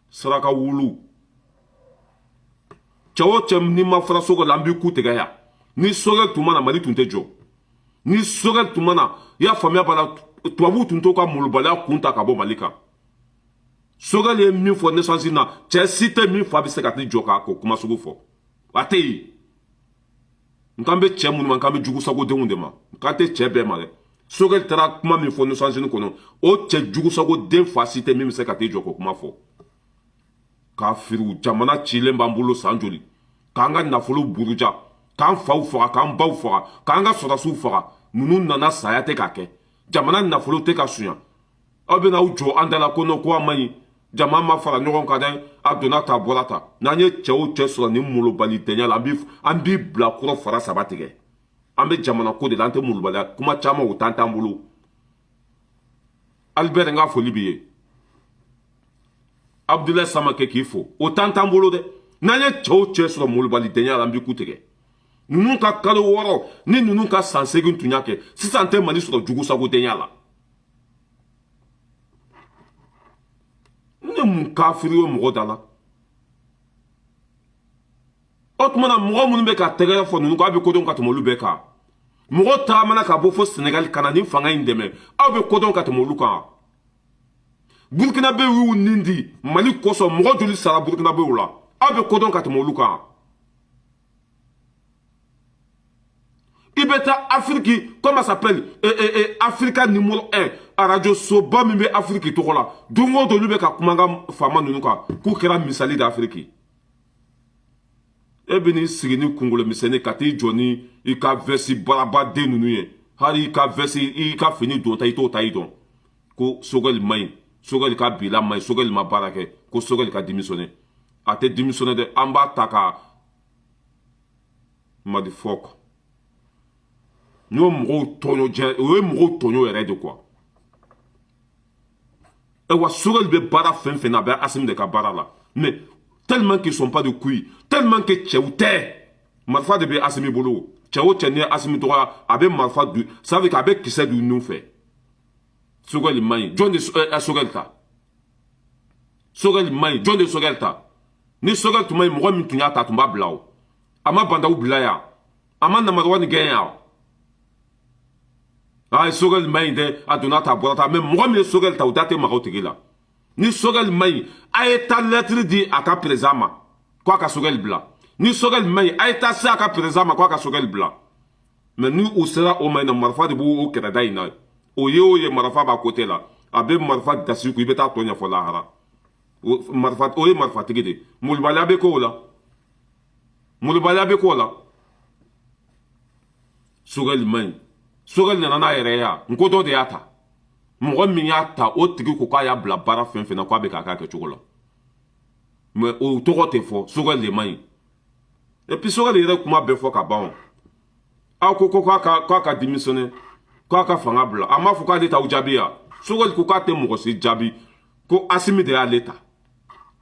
saraka wulu cɛ o cɛ n'i ma fara sogɛli la an b'i ku tigɛ yan ni sogɛli tun ma na mali tun tɛ jɔ ni sogɛli tun ma na i y'a faamuya b'a la tubabuw tun t'o ka molobaliya kun ta ka bɔ mali kan sogɛli ye min fɔ naissance na cɛ si tɛ min fa bɛ se ka t'i jɔ k'o kuma sugu fɔ a tɛ yen n k'an bɛ cɛ minnu ma n k'an bɛ jugu sagodenw de ma n k'an tɛ cɛ bɛɛ ma dɛ sogɛli taara kuma min fɔ naissance kɔnɔ o cɛ jugu sagoden fa si tɛ min bɛ se ka t'i jɔ k'o kuma fɔ k'a firiw jamana cilen b'an bolo san joli k'an ka nafolo buruja k'an faw faga k'an baw faga k'an ka sɔrɔsiw faga ninnu nana saya tɛ k'a kɛ jamana nafolo tɛ ka suɲa aw bɛ n'aw jɔ an da la ko non ko a man ɲi jama ma fara ɲɔgɔn kan dɛ a donna ta a bɔra ta n'an ye cɛ o cɛ sɔrɔ nin molobalidenya la an b'i bila kɔrɔ fara 3 tigɛ an bɛ jamana ko de la an tɛ molobaliya kuma caman o t'an t'an bolo Albert n ka foli b'i ye Abdoulaye Samakɛ k'i fo o t'an t'an bolo dɛ n'an ye cɛ o cɛ sɔrɔ molobalidenya la an b'i ku tigɛ ninnu ka kalo 6 ni ninnu ka san 8 tun y'a kɛ sisan tɛ mali sɔrɔ jugu sagodenya la ne mun kafiri ye mɔgɔ da la o tuma na mɔgɔ minnu bɛ ka tɛgɛrɛ fɔ ninnu ko aw bɛ kodɔn ka tɛmɛ olu bɛɛ kan mɔgɔ taamana ka bɔ fo Senegal ka na nin fanga in dɛmɛ aw bɛ kodɔn ka tɛmɛ olu kan Burkinabe y'u nin di mali kosɔn mɔgɔ joli sara Burkinabe la aw bɛ kodɔn ka tɛmɛ olu kan i bɛ taa Afrique comment ça s'appelle Africa numéro 1 radio soba min bɛ Afrique tɔgɔ la don o don olu bɛ ka kuma n ka faama ninnu kan k'u kɛra misali d'Afrique e bɛ n'i sigi ni kunkolo misɛnnin ka t'i jɔ ni i ka vɛsi barabaden ninnu ye hali i ka vɛsi i ka fini don ta i t'o ta i dɔn ko sogɛli man ɲi sogɛli ka bila man ɲi sogɛli ma baara kɛ ko sogɛli ka démissionner a tɛ démissionner dɛ an b'a ta ka madi fɔ kɔ n'o mɔgɔw tɔɲɔ jɛ o ye mɔgɔw tɔɲɔ yɛrɛ de quoi wa sogɛli bɛ baara fɛn fɛn na a bɛ Asimi de ka baara la mais tellement qu'ils sont pas de couilles tellement que cɛw tɛ marifa de bɛ Asimi bolo cɛ o cɛ ni ye Asimi tɔgɔ a bɛ marifa du ça veut dire a bɛ kisɛ du nun fɛ sogɛli man ɲi jɔn de sogɛli ta sogɛli man ɲi jɔn de sogɛli ta ni sogɛli tun man ɲi mɔgɔ min tun y'a ta tun b'a bila o a ma bandaw bila yan a ma namariwa ni gɛn yan a ye sogɛli man ɲi dɛ a donna ta a bɔra ta mais mɔgɔ min ye sogɛli ta o da tɛ maga o tigi la ni sogɛli man ɲi a ye taa lettre di a ka président ma ko a ka sogɛli bila ni sogɛli man ɲi a ye taa se a ka président ma ko a ka sogɛli bila mais ni o sera o ma ɲi na marifa de b'o kɛrɛda in na o ye marifa b'a côté la a bɛ marifa dasi kun i bɛ taa tɔ ɲɛfɔ lahara o ye marifatigi de molobaliya bɛ k'o la molobaliya bɛ k'o la sogɛli man ɲi sogɛli nana n'a yɛrɛ ye yan n ko dɔ de y'a ta mɔgɔ min y'a ta o tigi ko k'a y'a bila baara fɛn fɛn na k'a bɛ k'a k'a kɛcogo la mais o tɔgɔ tɛ fɔ sogɛli de man ɲi et puis sogɛli yɛrɛ kuma bɛɛ fɔ ka ban aw ko k'a ka démissionner k'a ka fanga bila a m'a fɔ k'ale t'aw jaabi yan sogɛli ko k'a tɛ mɔgɔ si jaabi ko Asimi de y'ale ta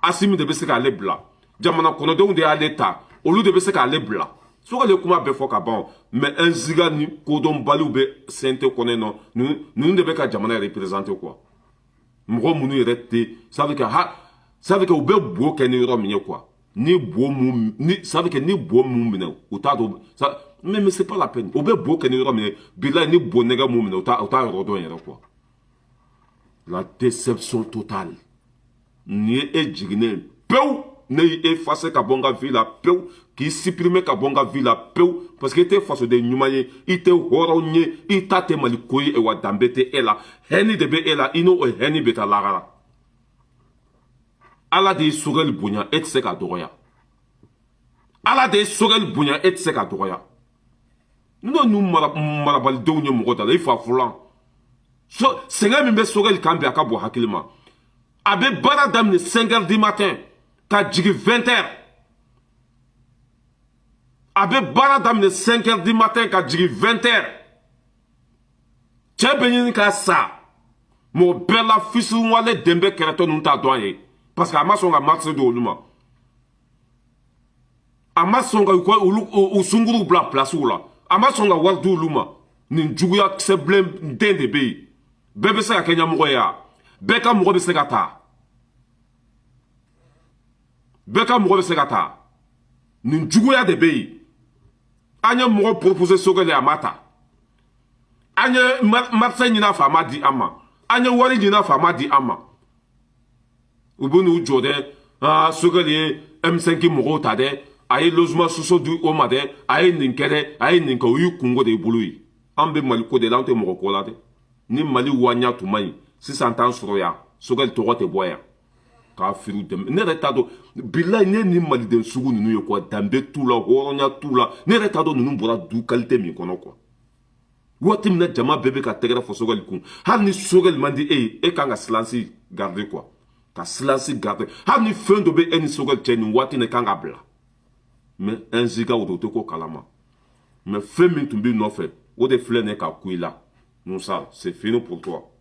Asimi de bɛ se k'ale bila jamana kɔnɔdenw de y'ale ta olu de bɛ se k'ale bila Sogel est comment befo kaban, mais un ziga ni kodon balou be sente connaît non, nous devons qu'à jamana représenter quoi. M'ro mounu rete, ça veut que ou be bo keni romine quoi. Ni bo mou, ni ça veut que ni bo mou mine, ou ta do ça, mais c'est pas la peine. Ou be bo keni romine, bila ni bo nega mou mine, ou ta rodon yera quoi. La déception totale. Ni e jigine peu ne effacer ka bonga villa peu qui supprimer ka bonga villa peu parce que était face de nyumanye ite horonye itate malikoyi e wadambete ela heni debe ela ino e heni beta lagara ala de sugel bunya et se ka doya ala de sugel bunya et se ka doya no nu mara bal de unye mo dala ifa fulan so senga mi be sugel kambi akabo hakilima abe bara damne 5h du matin ka jigi 20h abe bara damne 5h du matin ka jigi 20h tche benyin ka sa mo bela fisu wale dembe kereto nunta doye parce que amasonga marché de oluma amasonga ko usunguru bla place oula amasonga wardu oluma nin juguya seblem dende bebe sa kenya mo ya beka mo be se kata beka mo be se kata nin juguya de be anya mo proposer sogele amata anya marché ni na fama di ama anya wari ni na fama di ama ubunu jode sogele M5 mo ta de ay logement soso du o ma de ay ninkere ay ninka yu kungo de bului ambe maliko de lante mo ko la de ni mali wanya tumai 600 ans roya sogel togote boya ka firu dem ne retado billahi ne ni mali den sugu nunu yo ko dambe tula horonya tula ne retado nunu bora du qualité mi kono ko wati mina jama bebe ka tegera fo sogel kun har ni sogel mandi e kanga silence garder quoi ka silence garder har ni fendo be eni sogel teni wati ne kanga bla mais un ziga o do ko kalama mais femi tumbi no fait o de flene ka kuila non ça c'est fini pour toi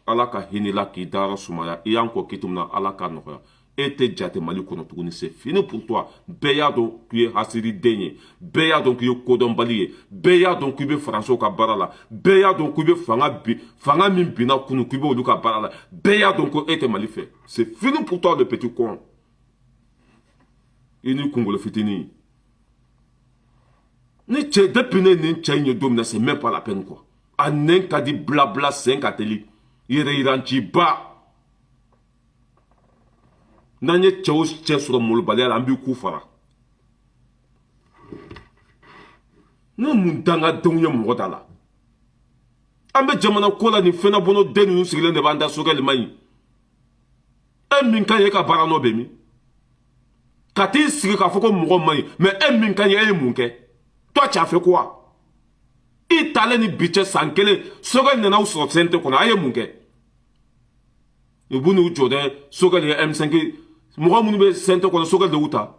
ala ka hinila ki dara sumaya i yanko kitumna ala ka noya ete jate mali kono tuguni c'est fini pour toi beya donc tu es hasiri denye beya donc tu es kodon baliye beya donc tu be français ka barala beya donc tu be fanga min bina kunu tu be oluka barala beya donc ete mali fait c'est fini pour toi le petit con ini kungolo fitini ni che depuis ni che domina c'est même pas la peine quoi anen ka di blabla 5 ateli yere iranchi ba nanye chou che sur mul balel ambi ku fara no mundanga donye mo dala ambe jamana kola ni fena bono denu nu sigile ne banda sogel mai min kan ye ka barano be mi kati sigi ka foko mo mai mais min kan ye munke toi tu as fait quoi itale ni biche sankele sogel nena uso sente kona aye munke ibunu jode sogel M5 mo munu be sente kona sogel de uta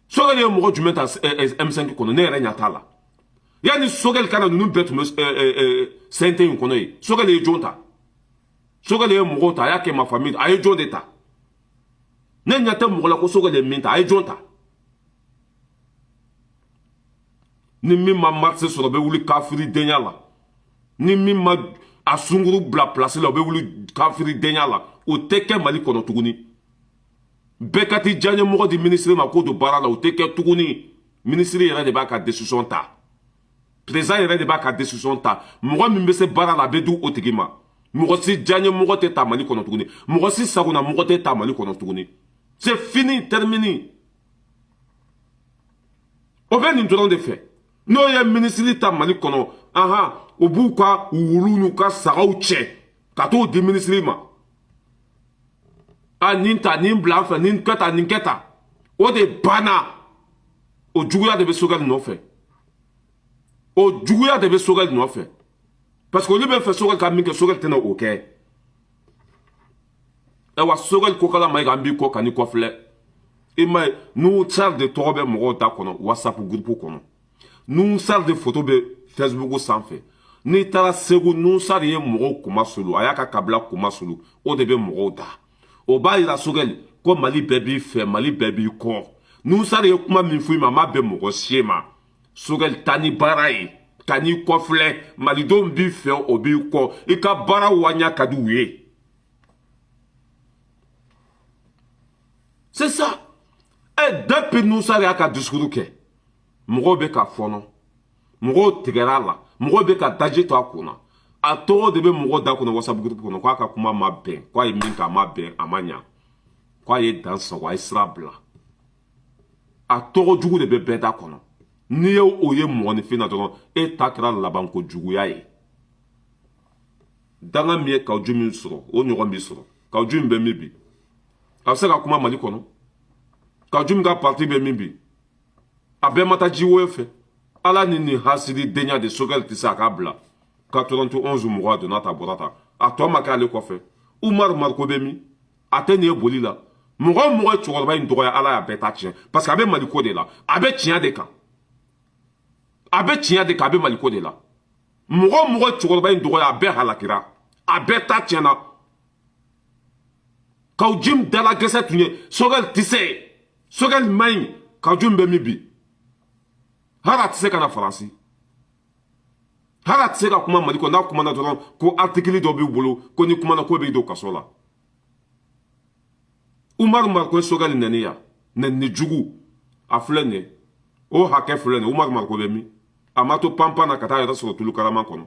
sogel mo jumenta M5 kona ne renya tala yani sogel kana nunu betu sente kona yi sogel jonta sogel mo ta yake ma famille aye jondeta ne nyata mo la ko sogel minta aye jonta ni min ma marché sur be wuli kafiri denya la ni min ma asunguru bla place la be wuli kafiri denya la o teke mali kono tuguni bekati janye mo di ministre ma ko do bara la o teke tuguni ministre yere de ba ka décision ta président yere de ba ka décision ta mo mi be se bara la be du o tegima mo si janye mo te ta mali kono tuguni mo si saguna mo te ta mali kono tuguni c'est fini terminé on vient nous de fait no ye ministre ta mali kono aha obu kwa wulunu ka sagaw che ka to di ministre ma aninta nin blanfa nin keta o de bana o juguya de be sogal no fait o juguya de be sogal no fait parce que lui be fait sogal ka min ke sogal tena OK e wa sogal ko kala mai gambi ko kani ko fle e mai nous charge de tobe mo ta kono WhatsApp groupe kono nous sal de photo be Facebook sanfɛ ni taara segu nous sal ye mɔgɔw kuma sulu a y'a ka kabila kuma sulu o de bɛ mɔgɔw da o b'a yira sogɛli ko mali bɛɛ b'i fɛ mali bɛɛ b'i kɔ Nous savons comment nous faisons ma belle mon ma. Sogel tani baraye, tani kofle, malidom bi fe obi ko, et ka bara wanya kadouye. C'est ça. Et depuis nous savons qu'à discours que, m'ro be ka fono, m'ro tigera la, m'ro be ka daje to akuna. A toro debe m'ro da kuna WhatsApp group kuna kwa ka kuma ma ben, kwa yi minka ma ben amanya. Kwa yi dansa wa israbla. A toro jugu debe beda kuna. Ni ye oye mwani fina dono e takra laban ko jugu ya ye. Danga miye ka ujumi suro, o nyogon bi suro. Ka ujumi be mibi. Afse ka kuma mali kono. Ka ujumi ka parti be mibi. Abe mata jiwo efe. Ala nini hasidi denya de sogel tisa akabla. Ka 91 mwa de nata borata. A to maka ale kofe. Umar marko be mi. Ate ni e boli la. Mwa chukorba in doya ala ya beta chien. Parce que abe mali kode la. Abe chien de ka. Abe tiɲɛ de k'a bɛ maliko de la mɔgɔ cɛkɔrɔba in dɔgɔya a bɛɛ halakira a bɛɛ ta tiɲɛna k'aw jim dala gɛsɛ tun ye sogɛli tɛ se sogɛli man ɲi k'aw jim bɛ min bi hali a tɛ se ka na faransi hali a tɛ se ka kuma mali kɔ n'a kumana dɔrɔn ko artikili dɔ b'i bolo ko ni kumana ko b'i don kaso la umaru mariko ye sogɛli nɛni ya nɛni jugu a filɛ nin ye o hakɛ filɛ nin ye umaru mariko bɛ min a ma to panpan na ka taa yɛrɛ sɔrɔ tulu karama kɔnɔ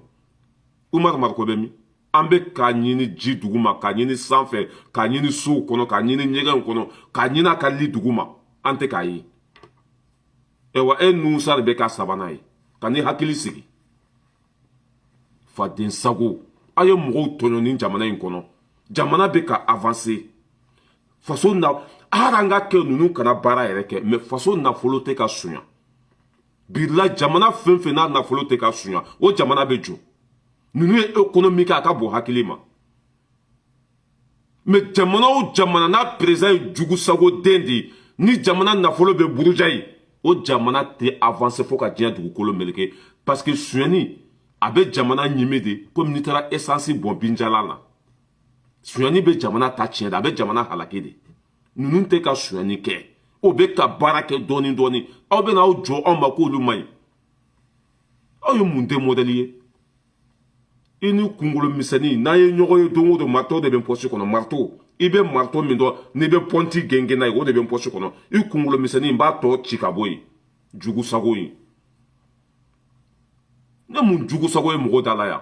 umaru mariko bɛ min an bɛ k'a ɲini ji dugu ma k'a ɲini sanfɛ k'a ɲini sow kɔnɔ k'a ɲini ɲɛgɛnw kɔnɔ k'a ɲini a ka li dugu ma an tɛ k'a ye wa e nusa de bɛ k'a sabanan ye ka n'i hakili sigi faden sago a ye mɔgɔw tɔɲɔ ni jamana in kɔnɔ jamana bɛ ka avancer faso na hali an ka kɛ ninnu kana baara yɛrɛ kɛ mais faso nafolo tɛ ka suɲa bila jamana fɛn fɛn n'a nafolo tɛ ka suɲa o jamana bɛ jɔ ninnu ye économie kɛ a ka bon hakili ma mais jamana o jamana n'a président ye jugu sago den de ye ni jamana nafolo bɛ buruja ye o jamana tɛ avancer fo ka diɲɛ dugukolo meleke parce que suɲɛni a bɛ jamana ɲimi de komi n'i taara essence bɔn binjalan na suɲɛni bɛ jamana ta tiɲɛ de a bɛ jamana halaki de ninnu tɛ ka suɲɛni kɛ o bɛ ka baara kɛ dɔɔni dɔɔni aw bɛ n'aw jɔ anw ma k'olu man ɲi aw ye mun tɛ modèle ye i ni kunkolo misɛnnin n'an ye ɲɔgɔn ye don o don marteau de bɛ poche kɔnɔ marteau i bɛ marteau min dɔn n'i bɛ pɔnti gɛngɛn n'a ye o de bɛ poche kɔnɔ i kunkolo misɛnnin b'a tɔ ci ka bɔ yen jugu sago ye ne mun jugu sago ye mɔgɔw da la yan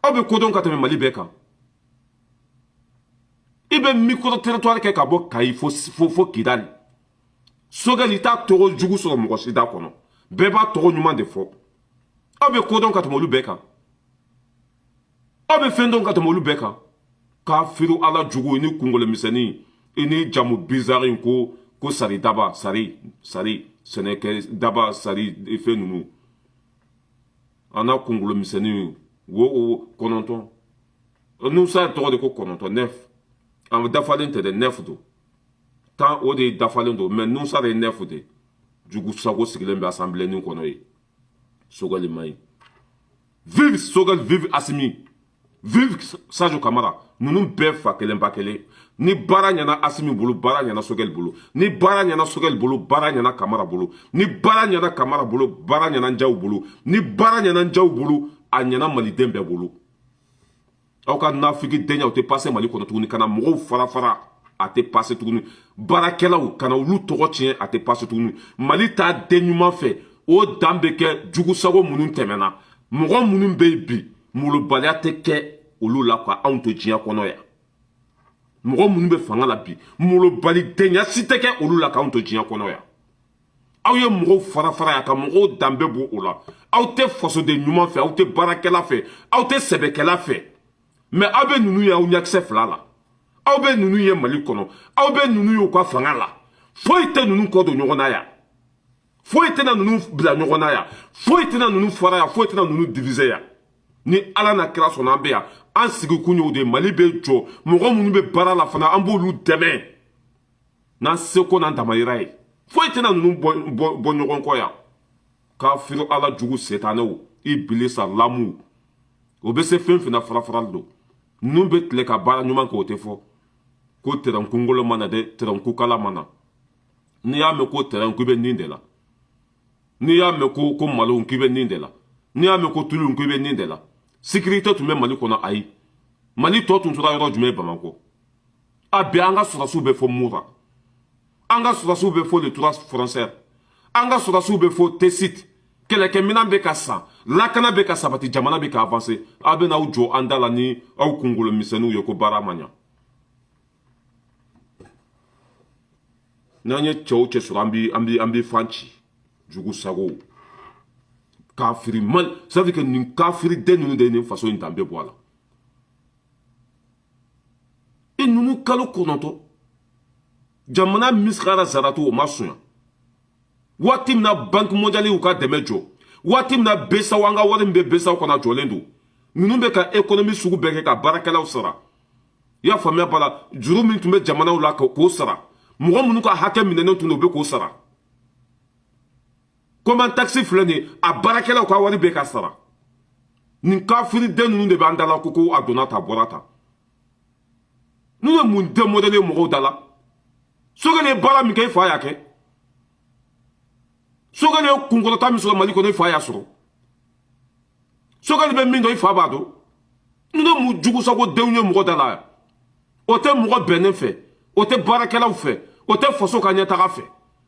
aw bɛ kodɔn ka tɛmɛ mali bɛɛ kan i bɛ micro territoire kɛ ka bɔ kayi fo kidali sogɛli t'a tɔgɔ jugu sɔrɔ mɔgɔ si da kɔnɔ bɛɛ b'a tɔgɔ ɲuman de fɔ aw bɛ kodɔn ka tɛmɛ olu bɛɛ kan aw bɛ fɛn dɔn ka tɛmɛ olu bɛɛ kan k'a firi ala jugu i ni kunkolo misɛnnin i ni jamu bizarre in ko sari daba sari sɛnɛkɛ daba sari fɛn ninnu an n'a kunkolo misɛnnin wo kɔnɔntɔn nusa tɔgɔ de ko kɔnɔntɔn nef an dafalen tɛ dɛ nef don tan o de dafalen don mais nusa de ye nef de jugu sago sigilen bɛ assemblée nin kɔnɔ ye sogɛli man ɲi vive sogɛli vive asimi vive sajo kamara ninnu bɛɛ fa kelen ba kelen ni baara ɲɛna asimi bolo baara ɲɛna sogɛli bolo ni baara ɲɛna sogɛli bolo baara ɲɛna kamara bolo ni baara ɲɛna kamara bolo baara ɲɛna njaw bolo ni baara ɲɛna njaw bolo a ɲɛna maliden bɛɛ bolo aw ka nafiki denya o tɛ passe mali kɔnɔ tuguni kana mɔgɔw fara a tɛ passe tuguni baarakɛlaw kana olu tɔgɔ tiɲɛ a tɛ passe tuguni mali t'a den ɲuman fɛ o dan bɛ kɛ jugusago minnu tɛmɛna mɔgɔ minnu bɛ yen bi molobaliya tɛ kɛ olu la ka anw to diɲɛ kɔnɔ yan mɔgɔ minnu bɛ fanga la bi molobalidenya si tɛ kɛ olu la k'anw to diɲɛ kɔnɔ yan aw ye mɔgɔw fara yan ka mɔgɔw danbe bɔ o la aw tɛ fasoden ɲuman fɛ aw tɛ baarakɛla fɛ aw tɛ sɛbɛkɛla fɛ mais aw bɛ ninnu ye aw ɲakisɛ fila la aw bɛ ninnu ye mali kɔnɔ aw bɛ ninnu ye u ka fanga la foyi tɛ ninnu kɔ don ɲɔgɔn na yan foyi tɛna ninnu bila ɲɔgɔn na yan foyi tɛna ninnu fara yan foyi tɛna ninnu diviser yan ni ala na kira sɔnna an bɛ yan an sigi kun y'o de ye mali bɛ jɔ mɔgɔ minnu bɛ baara la fana an b'olu dɛmɛ n'an seko n'an damayira ye foyi tɛna ninnu bɔ ɲɔgɔn kɔ yan k'a firi ala jugu setanɛw ibilisa lamu o bɛ se fɛn fɛn na farafarali don ninnu bɛ tile ka baara ɲuman kɛ o tɛ fɔ ko tɛrɛnkungolo mana dɛ tɛrɛnkukala mana n'i y'a mɛn ko terrain k'i bɛ nin de la n'i y'a mɛn ko malo k'i bɛ nin de la n'i y'a mɛn ko tulu k'i bɛ nin de la sécurité tun bɛ Mali kɔnɔ ayi Mali tɔ tun tora yɔrɔ jumɛn Bamako a bɛɛ an ka sɔrɔsiw bɛ fɔ Moura an ka sɔrɔsiw bɛ fɔ les trois frontières an ka sɔrɔsiw bɛ fɔ T-Site kɛlɛkɛminɛn bɛ ka san lakana bɛ ka sabati jamana bɛ ka avancer a bɛ n'aw jɔ an da la ni aw kunkolo misɛnninw ye ko baara ma ɲa n'an ye cɛ o cɛ sɔrɔ an bɛ fan ci jugu sago kafiri mal ça veut dire que nin kafiri den ninnu de ye nin faso in danbe bɔ a la i ninnu kalo kɔnɔntɔn jamana misigara zaratu o ma sonya waati min na banque mondiale y'u ka dɛmɛ jɔ waati min na besaw an ka wari min bɛ besaw kɔnɔ jɔlen don ninnu bɛ ka économie sugu bɛɛ kɛ ka baarakɛlaw sara i y'a faamuya ba la juru min tun bɛ jamanaw la k'o sara mɔgɔ minnu ka hakɛ minɛnen tun don u bɛ k'o sara komi taxi filɛ nin ye a baarakɛlaw ka wari bɛ ka sara nin kafiri den ninnu de b'an da la ko a donna ta a bɔra ta n'u ye mun démodéler mɔgɔw da la sogɛli ye baara min kɛ i fa y'a kɛ sogɛli ye kunkɔrɔta min sɔrɔ Mali kɔnɔ i fa y'a sɔrɔ sogɛli bɛ min dɔn i fa b'a dɔn n'u ye mun jugusago denw ye mɔgɔ da la o tɛ mɔgɔ bɛnnen fɛ o tɛ baarakɛlaw fɛ o tɛ faso ka ɲɛtaga fɛ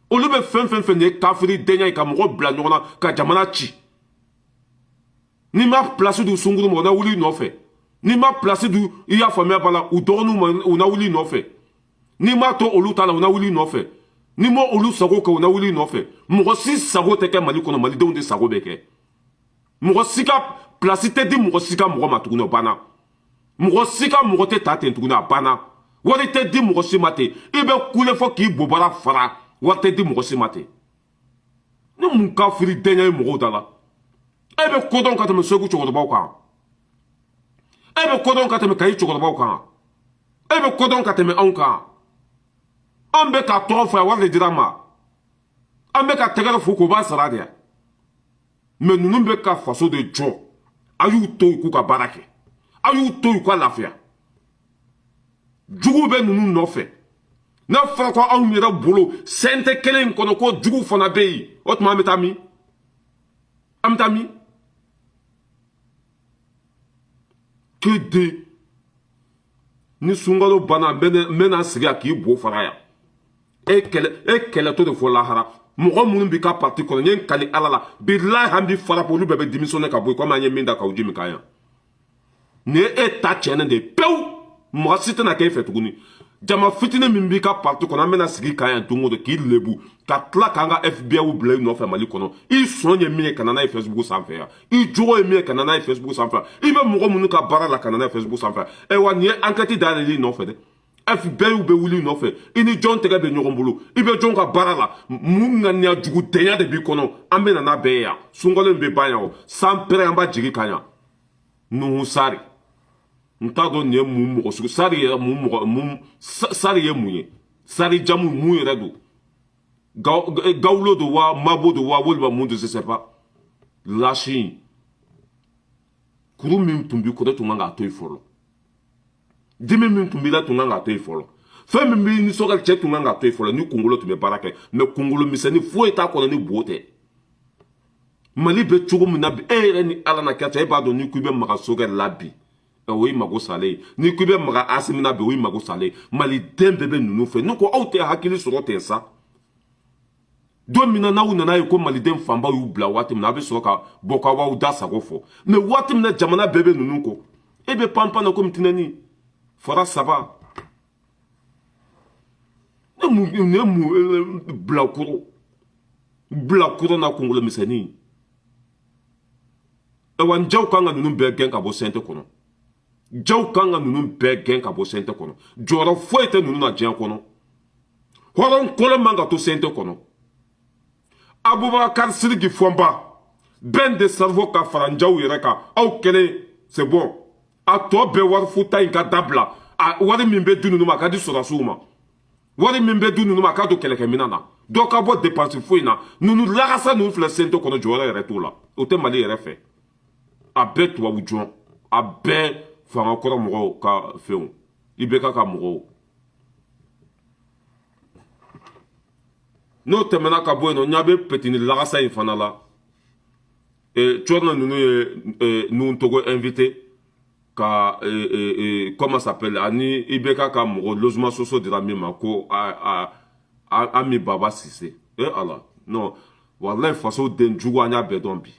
olu bɛ fɛn fɛn fɛn ye kafiri denya ye ka mɔgɔ bila ɲɔgɔn na ka jamana ci n'i ma place du sunkuru ma o na wuli i nɔfɛ n'i ma place du i y'a faamuya b'a la u dɔgɔninw ma u na wuli i nɔfɛ n'i m'a to olu ta la u na wuli i nɔfɛ n'i ma olu sago kɛ u na wuli i nɔfɛ mɔgɔ si sago tɛ kɛ Mali kɔnɔ malidenw de sago bɛ kɛ mɔgɔ si ka place tɛ di mɔgɔ si ka mɔgɔ ma tuguni o banna mɔgɔ si ka mɔgɔ tɛ ta ten tuguni a banna wari tɛ di mɔgɔ si ma ten i bɛ kule fɔ k'i bobara fara wari tɛ di mɔgɔ si ma ten ni mun kafiri denya ye mɔgɔw da la e bɛ kodɔn ka tɛmɛ Segu cɛkɔrɔbaw kan e bɛ kodɔn ka tɛmɛ Kayi cɛkɔrɔbaw kan e bɛ kodɔn ka tɛmɛ anw kan an bɛ ka tɔgɔ fɔ wari de dira an ma an bɛ ka tɛgɛrɛ fo k'o b'a sara de mais ninnu bɛ ka faso de jɔ a y'u to yen k'u ka baara kɛ a y'u to yen k'u ka lafiya jugu bɛ ninnu nɔfɛ n'a fɔra ko anw yɛrɛ bolo sen tɛ kelen in kɔnɔ ko jugu fana bɛ yen o tuma an bɛ taa min an bɛ taa min que de ni sunkalo banna n bɛna sigi a k'i bo fara yan e kɛlɛtɔ de fɔ lahara mɔgɔ minnu b'i ka parti kɔnɔ n ye n kali ala la bilahi an b'i fara olu bɛɛ bɛ démissionner ka bɔ yen komi an ye min da k'aw ji min kan yan nin ye e ta tiɲɛnen de ye pewu mɔgɔ si tɛna kɛ e fɛ tuguni jama fitinin min b'i ka parti kɔnɔ an bɛna sigi kan yan don o don k'i lebu ka tila k'an ka FBI bila i nɔfɛ Mali kɔnɔ i sɔn ye min ye ka na n'a ye Facebook sanfɛ yan i jogo ye min ye ka na n'a ye Facebook sanfɛ i bɛ mɔgɔ minnu ka baara la ka na n'a ye Facebook sanfɛ wa nin ye enquête dayɛlɛli i nɔfɛ dɛ FBI bɛ wuli i nɔfɛ i ni jɔn tɛgɛ bɛ ɲɔgɔn bolo i bɛ jɔn ka baara la mun ŋaniya jugu denya de b'i kɔnɔ an bɛ na n'a bɛɛ ye yan sunkalo in bɛ ban yan o san pɛrɛ an b'a jigi kan yan Nuhu Sari n t'a dɔn nin ye mun mɔgɔ sugu Sari yɛrɛ mun Sari ye mun ye Sari jamu mun yɛrɛ don Gawulo don wa Mabo don wa walima mun don je sais pas lâche in kuru min tun b'i kɔrɔ tun kan k'a to yen fɔlɔ dimi min tun b'i la tun kan k'a to yen fɔlɔ fɛn min b'i nisɔndiya cɛ tun kan k'a to yen fɔlɔ ni kunkolo tun bɛ baara kɛ mais kunkolo misɛnnin foyi t'a kɔnɔ ni bo tɛ Mali bɛ cogo min na bi e yɛrɛ ni ala na kɛ e b'a dɔn ni ko i bɛ maga Sogɛli la bi o y'i mago salen ye ni ko i bɛ maga Asimina bi o y'i mago salen ye maliden bɛɛ bɛ ninnu fɛ ne ko aw tɛ hakili sɔrɔ ten sa don min na n'aw nana ye ko maliden fanba y'u bila waati min na a bɛ sɔrɔ ka bɔ k'aw da sago fɔ mais waati min na jamana bɛɛ bɛ ninnu kɔ e bɛ panpan na komi tinɛni fara saba ne mun bilakoro n'a kunkolo misɛnnin wa n jaw kan ka ninnu bɛɛ gɛn ka bɔ sɛnte kɔnɔ jaw kan ka ninnu bɛɛ gɛn ka bɔ sɛnte kɔnɔ jɔyɔrɔ foyi tɛ ninnu na diɲɛ kɔnɔ hɔrɔn kolon man ka to sɛnte kɔnɔ Abubakar Sidiki Fɔnba bɛn de cerveau ka fara n jaw yɛrɛ kan aw kɛlen c'est bon a tɔ bɛɛ wari futa in ka dabila a wari min bɛ di ninnu ma a ka di sɔrɔsiw ma wari min bɛ di ninnu ma a ka don kɛlɛkɛminɛn na dɔ ka bɔ dépense foyi na ninnu lagasa ninnu filɛ sɛnte kɔnɔ jɔyɔrɔ yɛrɛ t'o la o tɛ Mali yɛrɛ fɛ a bɛɛ tubabu jɔn a bɛɛ fangakɔrɔ mɔgɔw ka fɛnw IBK ka mɔgɔw n'o tɛmɛna ka bɔ yen nɔ n ɲa bɛ petini lagasa in fana la cɔrɔna ninnu ye nun togo invité ka comment s'appelle ani IBK ka mɔgɔ logement sociaux dira min ma ko Ami Baba Cissé ala non wallahi faso den jugu an y'a bɛɛ dɔn bi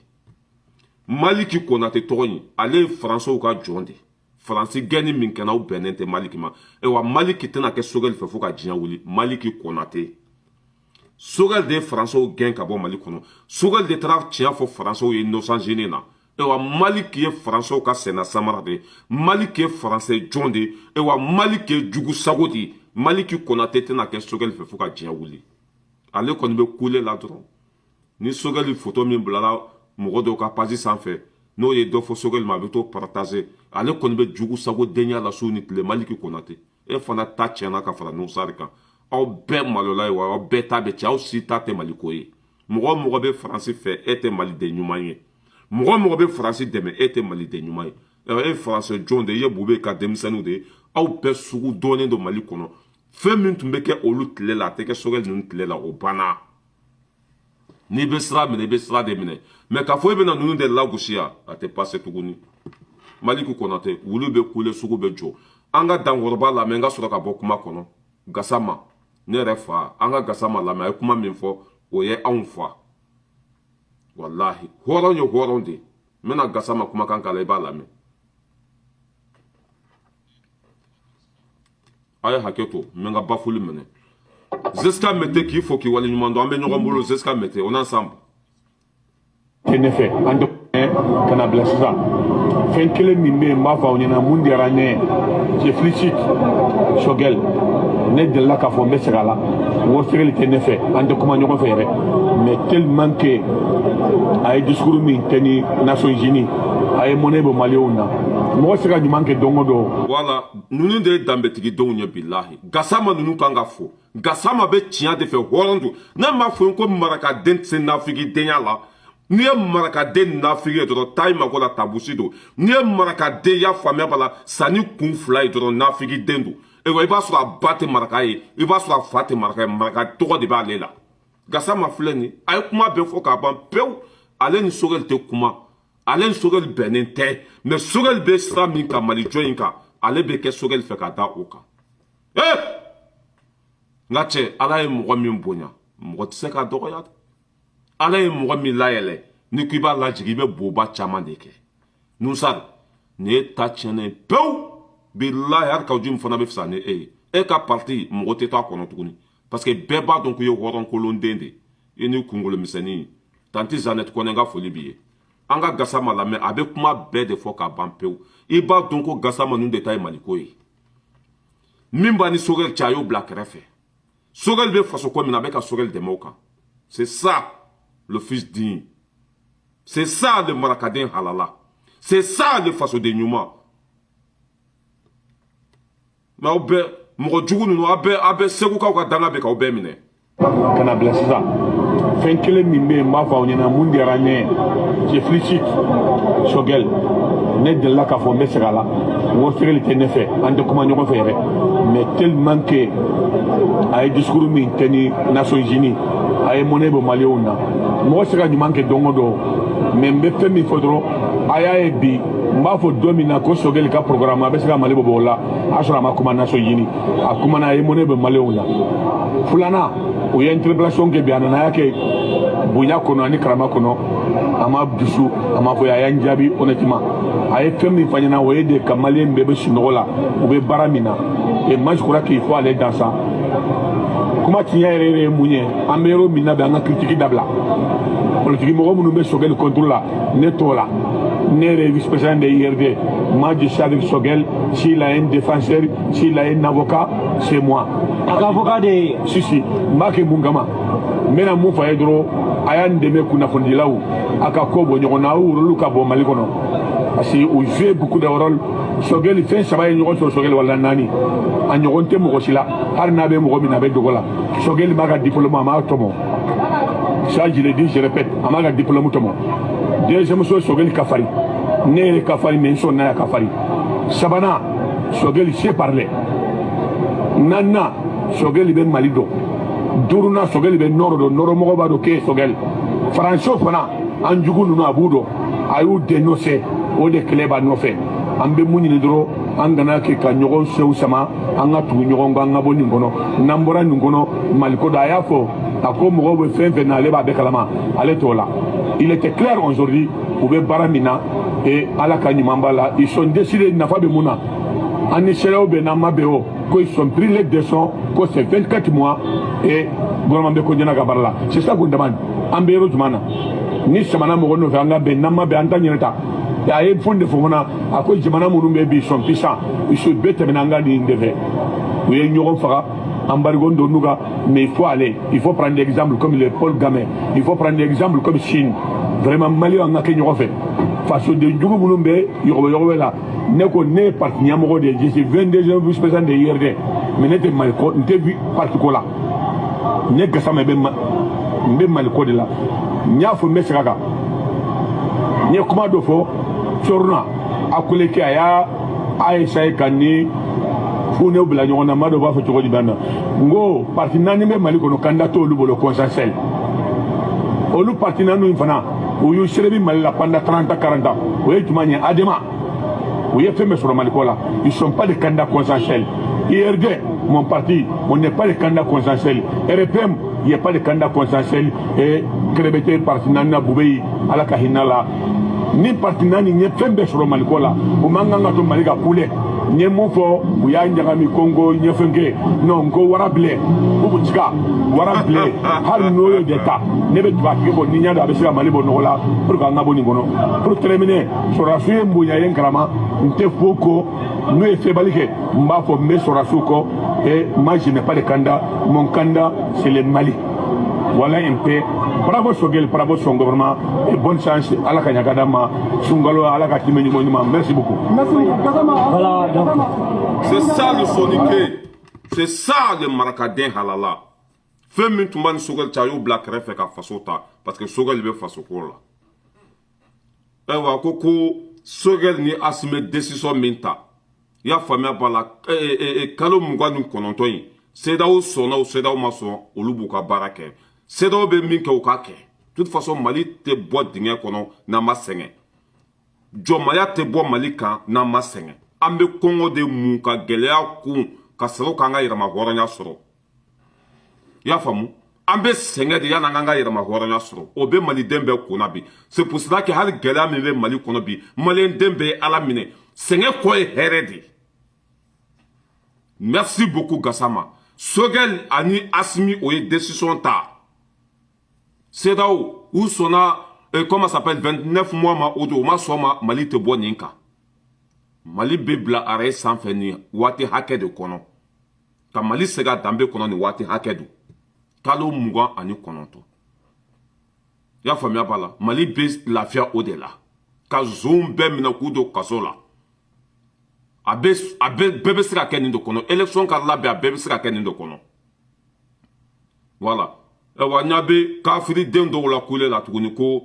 Maliki Konate tɔgɔ in ale ye Français ka jɔn de Faransi gɛnni min kɛna o bɛnnen tɛ Maliki ma wa Maliki tɛna kɛ Sogɛli fɛ fo ka diɲɛ wuli Maliki Konate Sogɛli de ye Français gɛn ka bɔ Mali kɔnɔ Sogɛli de taara tiɲɛ fɔ Français ye innocent jeune na Maliki ye Français ka sɛnɛ samara de Maliki ye Français jɔn de Maliki ye jugu sago de Maliki Konate tɛna kɛ Sogɛli fɛ fo ka diɲɛ wuli ale kɔni bɛ kule la dɔrɔn ni Sogɛli photo min bilala mɔgɔ dɔw ka page sanfɛ n'o ye dɔ fɔ Sogɛli ma a bɛ to partager ale kɔni bɛ jugu sago denya la su ni tile Maliki Konate fana ta tiɲɛna ka fara Nusari kan aw bɛɛ malola ye wa aw bɛɛ ta bɛ tiɲɛ aw si ta tɛ Maliko ye mɔgɔ mɔgɔ bɛ Faransi fɛ e tɛ Maliden ɲuman ye mɔgɔ mɔgɔ bɛ Faransi dɛmɛ e tɛ Maliden ɲuman ye Faransi jɔn de ye Bube ka denmisɛnninw de ye aw bɛɛ sugu dɔnnen don Mali kɔnɔ fɛn min tun bɛ kɛ olu tile la a tɛ kɛ Sogɛli ninnu tile la o banna n'i bɛ sira minɛ i bɛ sira de minɛ mais k'a fɔ i bɛna ninnu de lagosi a tɛ passe tuguni Maliki Konate wulu bɛ kule sugu bɛ jɔ an ka dankɔrɔba lamɛn n ka sɔrɔ ka bɔ kuma kɔnɔ Gassama ne yɛrɛ fa an ka Gassama lamɛn a ye kuma min fɔ o ye anw fa wallahi hɔrɔn ye hɔrɔn de n bɛna Gassama kumakan k'a la i b'a lamɛn a ye hakɛ to n bɛ n ka bafuli minɛ Zeska Mete k'i fo k'i waleɲuman dɔn an bɛ ɲɔgɔn bolo Zeska Mete on ensemble ne fɛ an ka na bila sisan fɛn kelen min bɛ yen n b'a fɔ aw ɲɛna mun diyara ne ye je félicite Sogɛli ne delila k'a fɔ n bɛ segin a la wɔsɛgɛli tɛ ne fɛ an tɛ kuma ɲɔgɔn fɛ yɛrɛ mais tellement que a ye discours min kɛ ni Nations Unies a ye mɔnɛ bɔ maliyɛnw na mɔgɔ se ka ɲuman kɛ don o don. Voilà ninnu de ye danbetigidenw ye bilahi Gassama ninnu kan ka fo Gassama bɛ tiɲɛ de fɛ hɔrɔn don ne m'a fɔ ko marakaden tɛ se nafigidenya la n'i ye marakaden nafigi ye dɔrɔn taa i mago la tabusi don n'i ye marakaden y'a faamuya b'a la sanni kun fila ye dɔrɔn nafigiden don i b'a sɔrɔ a ba tɛ maraka ye i b'a sɔrɔ a fa tɛ maraka ye maraka tɔgɔ de b'ale la Gassama filɛ nin a ye kuma bɛɛ fɔ k'a ban pewu ale ni Sogɛli tɛ kuma ale ni Sogɛli bɛnnen tɛ mais Sogɛli bɛ sira min kan Malijɔ in kan ale bɛ kɛ Sogɛli fɛ ka da o kan nka cɛ ala ye mɔgɔ min bonya mɔgɔ tɛ se ka dɔgɔya ala ye mɔgɔ min layɛlɛ ni ko i b'a lajigin i bɛ boba caman de kɛ Nusari nin ye ta tiɲɛnen ye pewu bilahi hali kaw ji min fana bɛ fisa ni e ye e ka parti mɔgɔ tɛ to a kɔnɔ tuguni parce que bɛɛ b'a dɔn ko i ye hɔrɔnkolonden de i ni kunkolomisɛnnin tanti Zanette Kɔnɛ n ka foli b'i ye an ka Gassama lamɛn a bɛ kuma bɛɛ de fɔ k'a ban pewu i b'a dɔn ko Gassama ninnu de ta ye Maliko ye min b'a ni Sogɛli cɛ a y'o bila kɛrɛfɛ Sogɛli bɛ faso ko min na a bɛ ka Sogɛli dɛmɛ o kan c'est ça le fils digne c'est ça le marakaden halala c'est ça le fasoden ɲuman mais aw bɛɛ mɔgɔ jugu ninnu aw bɛɛ segukaw ka danga bɛ k'aw bɛɛ minɛ ka na bila sisan fɛn kelen min bɛ yen n b'a fɔ aw ɲɛna mun diyara ne ye je félicite Sogɛli ne delila k'a fɔ n bɛ segin a la wɔsɛgɛli tɛ ne fɛ an tɛ kuma ɲɔgɔn fɛ yɛrɛ mais tellement que a ye discours min kɛ ni Nations Unies a ye mɔnɛ bɔ maliyɛnw na mɔgɔ se ka ɲuman kɛ don o don mais n bɛ fɛn min fɔ dɔrɔn a y'a ye bi n b'a fɔ don min na ko Sogɛli ka programme a bɛ se ka Mali bɔ o la a sɔrɔ a ma kuma Nations Unies a kumana a ye mɔnɛ bɔ maliyɛnw na filanan o ye interpellation kɛ bi a nana y'a kɛ bonya kɔnɔ ani karama kɔnɔ a ma dusu a ma fɔ a y'an jaabi honnêtement a ye fɛn min fɔ ɲɛna o ye de ka maliyɛn bɛɛ bɛ sunɔgɔ la u bɛ baara min na et moi je crois qu'il faut aller dans ça kuma tiɲɛ yɛrɛ yɛrɛ ye mun ye an bɛ yɔrɔ min na bi an ka critique dabila politique mɔgɔ minnu bɛ Sogɛli contre la ne t'o la ne yɛrɛ ye vice-président de IRD moi je suis avec Sogɛli s'il a un défenseur s'il a un avocat c'est moi. Avocat de si n b'a kɛ mun kama n bɛna mun fɔ a ye dɔrɔn a y'an dɛmɛ kunnafonidilaw a ka ko bɔ ɲɔgɔn na aw rôle ka bɔ Mali kɔnɔ parce que o joué beaucoup de rôle Sogɛli fɛn saba ye ɲɔgɔn sɔrɔ Sogɛli wala naani a ɲɔgɔn tɛ mɔgɔ si la hali n'a bɛ mɔgɔ min na a bɛ dogo la Sogɛli b'a ka diplôme a m'a tɔmɔ ça je le dis je répète a m'a ka diplôme tɔmɔ deuxième chose Sogɛli ka farin ne yɛrɛ ka farin mais n sɔnna ya ka farin sabanan Sogɛli sait parler naaninan Sogɛli bɛ Mali dɔn duruna sogel be noro do noro mo ba do ke sogel franco fana an jugu nunu abudo ayu dénoncer o de kleba no fe ambe munyi dro angana ke ka nyogon sew sama anga tu nyogon ganga boni ngono nambora ngono maliko da yafo ako mo be fen na le ba be kalama ale tola il était clair aujourd'hui ou be baramina et ala ka nyimambala ils sont décidés na fa be muna ani selo be na mabeo ko ils sont pris les leçons ko c'est 24 mois et gouvernement be ko jena gabarla c'est ça qu'on demande ambe ro jumana ni samana mo no fa anga be na mabe antanyeta ya e fonde fofona ako jamana munu be bi son puissant il se bête menanga ni ndeve ou ye nyogon fara embargo ndonuga mais il faut prendre l'exemple comme le Paul Gamin il faut prendre l'exemple comme Chine vraiment Mali on a que nyogo fait face de njugo munu be yogo la ne ko ne parti nyamoko de je suis 22 vice-président de IRD mais n'était mal ko n'était vu parti ko la ne gasama be mal ko de la nya fo mesaka ne kuma do fo Chorna akule ki aya Aisha kanni fune obla nyona mado ba fo chogodi bana ngo parti nani me Mali kono candidato lu bolo consensuel olu parti nanu infana uyu serebi Mali la pendant 30 40 ans oye tumanya adema oye femme sur Mali kola ils sont pas des candidats consensuels IRD mon parti on n'est pas des candidats consensuels RPM il n'y a pas de candidat consensuel et Krébété parti nana boubei ala kahinala ni parti nani nye fembe sur Malikola o manganga to Malika poule nye mofo u ya njagami Congo nye fenge non ngo warable bubu chika warable har noyo d'etat nebe twa kibo ni nyanda abesira Malibo nola pour ka ngabo ni ngono pour terminer sorasu mbunya yen karama nte foko no e febalike mbafo me sorasu ko et moi je n'ai pas de candidat mon candidat c'est le Mali. Voilà un peu. Bravo Sogel, bravo son gouvernement et bonne chance à la Kanyakadama, Sungalo, à la Katimeni Monument. Merci beaucoup. Voilà, donc. C'est ça le soniqué. C'est ça le maracadin halala. Fais min tumban Sogel Chayo Black Refek à Fasota. Parce que Sogel veut faire ce cours là. Et voilà, Koko, Sogel ni assumé décision minta. Il y a famille par la. Et Kalo Munganu Konontoy. C'est là où son ou c'est là où ma son, ou l'ubuka barake. C'est là où be minke ou kake. De toute façon, Mali te boit d'ingé kono na ma senge. Jomaya te boit Mali kan na ma senge. Ambe Congo de mou ka gelea kou ka sero kanga irama horanya soro. Ya famu? Ambe senge de ya nanga irama horanya soro. Obe Mali dembe konabi. C'est pour cela que hal gelea mebe Mali konabi. Mali dembe alamine. Senge koe heredi. Merci beaucoup Gassama. Sogel ani asmi oye décision ta. C'est là où sona comment ça s'appelle 29 mois ma odo ma soma Mali te boninka. Mali bebla arrêt sans finir wati hake de kono. Ka Mali sega dambe kono ni wati hake du. Kalo mugan ani kononto. Ya famia bala Mali base la fia odela. Ka zombe mina kudo kasola. Abe bebe sera kenin do kono élection ka labe bebe sera kenin do kono. Voilà. E wa nyabe kafiri den do la kule la tuguni ko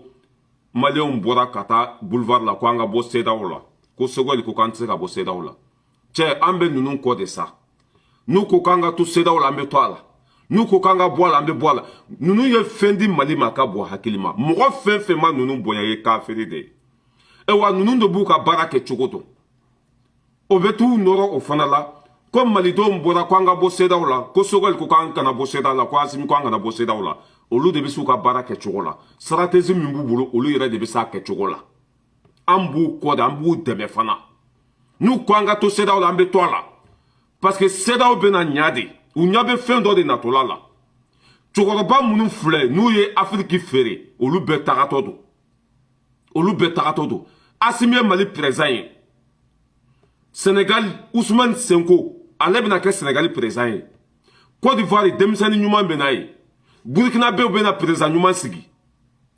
Malien bora kata boulevard la ko anga bo seda ola. Ko Sogel ko kan tseka bo seda ola. Che ambe nunu ko de ça. Nu ko kanga tu seda ola ambe toala. Nu ko kanga boala ambe boala. Nunu ye fendi Mali maka bo hakilima. Mo fe ma nunu boya ye kafiri de. E wa nunu do buka barake chokoto. Obetu noro ofanala comme Malido mbora kwanga bo seda ola ko Sogel ko kan kana bo seda la ko asimi kwanga na bo seda ola olu de bisu ka barake chokola stratégie mimbu bulu olu yere de bisa ke chokola ambu ko da ambu deme fana nu kwanga to seda ola ambe toala parce que seda o bena nyade u nyabe fendo de natolala chokoroba munu fle nu ye Afrique fere olu be tagatodo asimi Mali présent Sénégal, Ousmane Senko, Alebna ke Sénégal présent. Côte d'Ivoire, Demisani Nyuman Benaye. Burkina Faso bena présent Nyuman Sigi.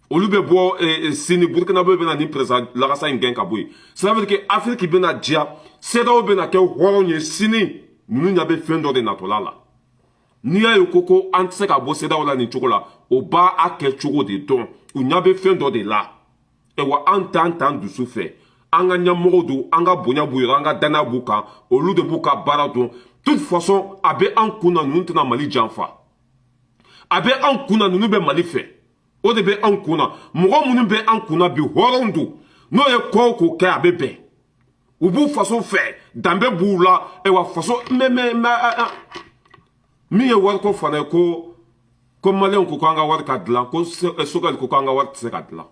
Olube bo sini Burkina Faso bena ni présent la rasa ingen kabouy. Cela veut dire que Afrique bena dia, c'est là bena ke horonye sini, nous n'avons fait de natolala. Ni a yokoko antse ka bo seda wala ni chokola, o ba a ke choko de don, ou n'avait fait de là. Et wa antan du souffle. Anga nyamodo anga bonya buyira anga dana buka olu de buka barado toute façon abe an kuna nuntna Mali janfa a bɛ an kunna ninnu bɛ Mali fɛ o de bɛ an kunna mɔgɔ minnu bɛ an kunna bi hɔrɔn don n'o ye ko o ko kɛ a bɛ bɛn u b'u faso fɛ danbe b'u la wa faso min ye wariko fana ye ko maliyɛnw ko k'an ka wari ka dilan ko Sogɛli ko k'an ka wari tɛ se ka dilan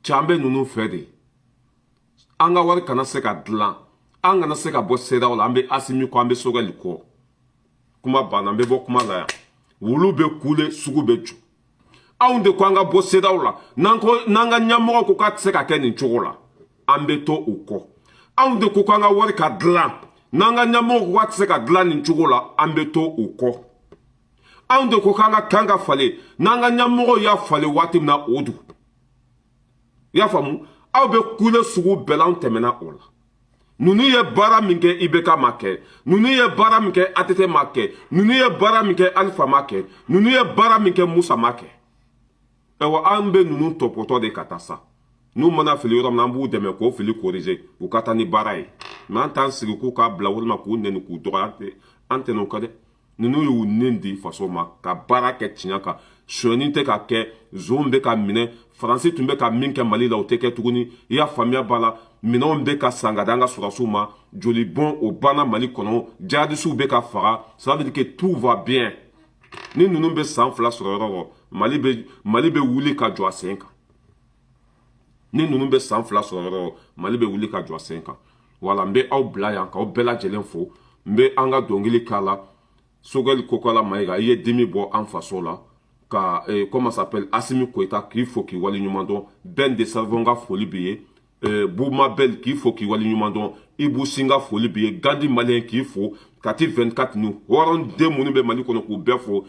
cɛ an bɛ ninnu fɛ de an ka wari kana se ka dilan an kana se ka bɔ CEDEAO la an bɛ Asimi kɔ an bɛ Sogɛli kɔ kuma banna an bɛ bɔ kuma la yan wulu bɛ kule sugu bɛ jɔ anw de ko an ka bɔ CEDEAO la n'an ka ɲɛmɔgɔ ko k'a tɛ se ka kɛ nin cogo la an bɛ to u kɔ anw de ko k'an ka wari ka dilan n'an ka ɲɛmɔgɔ ko k'a tɛ se ka dilan nin cogo la an bɛ to u kɔ anw de ko k'an ka kan ka falen n'an ka ɲɛmɔgɔ y'a falen waati min na o don i y'a faamu aw bɛ kule sugu bɛɛ la anw tɛmɛna o la ninnu ye baara min kɛ IBK ma kɛ ninnu ye baara min kɛ ATT ma kɛ ninnu ye baara min kɛ Alifa ma kɛ ninnu ye baara min kɛ Musa ma kɛ ayiwa an bɛ ninnu tɔpɔtɔ de ka taa sa n'u mana fili yɔrɔ min na an b'u dɛmɛ k'o fili corriger u ka taa ni baara ye mɛ an t'an sigi k'u k'a bila walima k'u nɛni k'u dɔgɔya an tɛ n'o kɛ dɛ ninnu y'u nin di faso ma ka baara kɛ tiɲɛ kan sonyani tɛ ka kɛ zon bɛ ka minɛ Faransi tun bɛ ka min kɛ Mali la o tɛ kɛ tuguni i y'a faamuya b'a la minɛnw bɛ ka san ka di an ka sɔrɔsiw ma joli bɔn o banna Mali kɔnɔ jihadisiw bɛ ka faga ça veut dire que tout va bien ni ninnu bɛ san 2 sɔrɔ yɔrɔ o Mali bɛ wuli ka jɔ a sen kan ni ninnu bɛ san 2 sɔrɔ yɔrɔ o Mali bɛ wuli ka jɔ a sen kan wala n bɛ aw bila yan k'aw bɛɛ lajɛlen fo n bɛ an ka dɔnkili k'a la Sogɛli Kokala Mayiga i ye dimi bɔ an faso la ka comment ça s'appelle Asimi Koita k'i fo k'i waleɲuman dɔn Ben de Salvon ka foli b'i ye Bouma Bel k'i fo k'i waleɲuman dɔn Ibou Sin ka foli b'i ye Gandi Malien k'i fo Kati 24 nu hɔrɔnden minnu bɛ Mali kɔnɔ k'u bɛɛ fo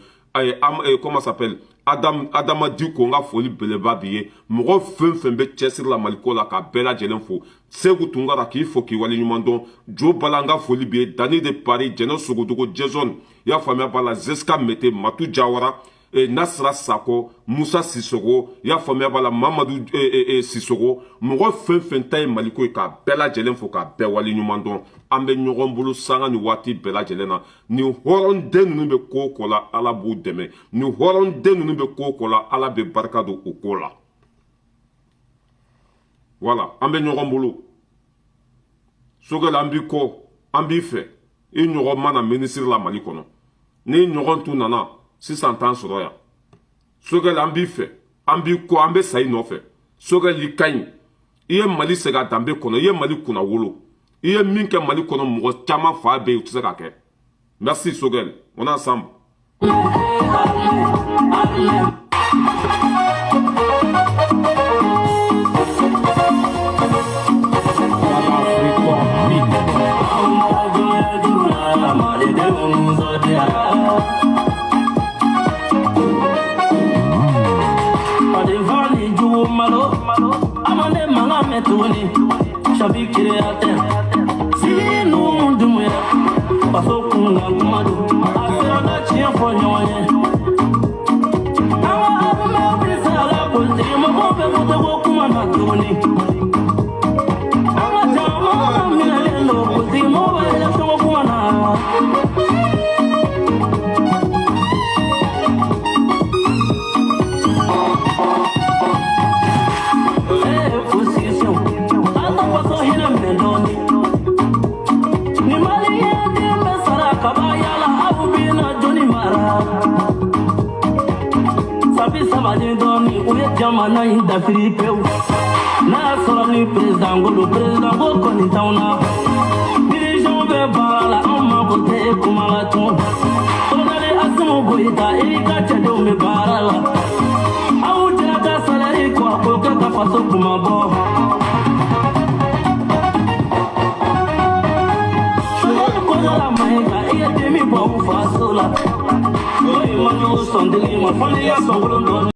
comment ça s'appelle Adama Diko ka foli beleba b'i ye mɔgɔ fɛn fɛn bɛ cɛsiri la Maliko la ka bɛɛ lajɛlen fo Segu Tunkara k'i fo k'i waleɲuman dɔn Jo Bala ka foli b'i ye Dani de Paris Jɛnɛ Sogodogo Jason i y'a faamuya b'a la Zeska Mete Matu Jawara Nasra Sako Musa Sissogo i y'a faamuya b'a la Mamadou Sissogo mɔgɔ fɛn fɛn ta ye Maliko ye k'a bɛɛ lajɛlen fo k'a bɛɛ waleɲuman dɔn an bɛ ɲɔgɔn bolo sanga ni waati bɛɛ lajɛlen na nin hɔrɔnden ninnu bɛ ko o ko la Ala b'u dɛmɛ nin hɔrɔnden ninnu bɛ ko o ko la Ala bɛ barika don o ko la voilà an bɛ ɲɔgɔn bolo Sogɛli an b'i kɔ an b'i fɛ i ɲɔgɔn mana ministre la Mali kɔnɔ ni ɲɔgɔn tun nana sisan t'an sɔrɔ yan Sogɛli an b'i fɛ an b'i kɔ an bɛ sa i nɔfɛ Sogɛli i ka ɲi i ye Mali segin a danbe kɔnɔ i ye Mali kunna wolo i ye min kɛ Mali kɔnɔ mɔgɔ caman fa bɛ yen u tɛ se ka kɛ merci Sogɛli on est ensemble. Tuni shabi kireyate sinu dumuya paso kunga kumadu asira da chiya fo nyonye awa abume bisala kulti mo be mo kuma na tuni awa jama mina lo kulti mo be le to kuma na Jamana in da Filipeu na sɔrɔ ni président ko kɔni t'anw na dirigeant bɛ baara la anw mako tɛ kuma la tun colonel Asimu Goyita i ka cɛdenw bɛ baara la aw cɛ ka salaire kɔ k'o kɛ ka faso kuma bɔ Sogɛli Kokala Mayiga i ye dimi bɔ u faso la o ye ma ɲɔgɔn sɔn deli ma fɔ n'i y'a sɔn wolon dɔɔni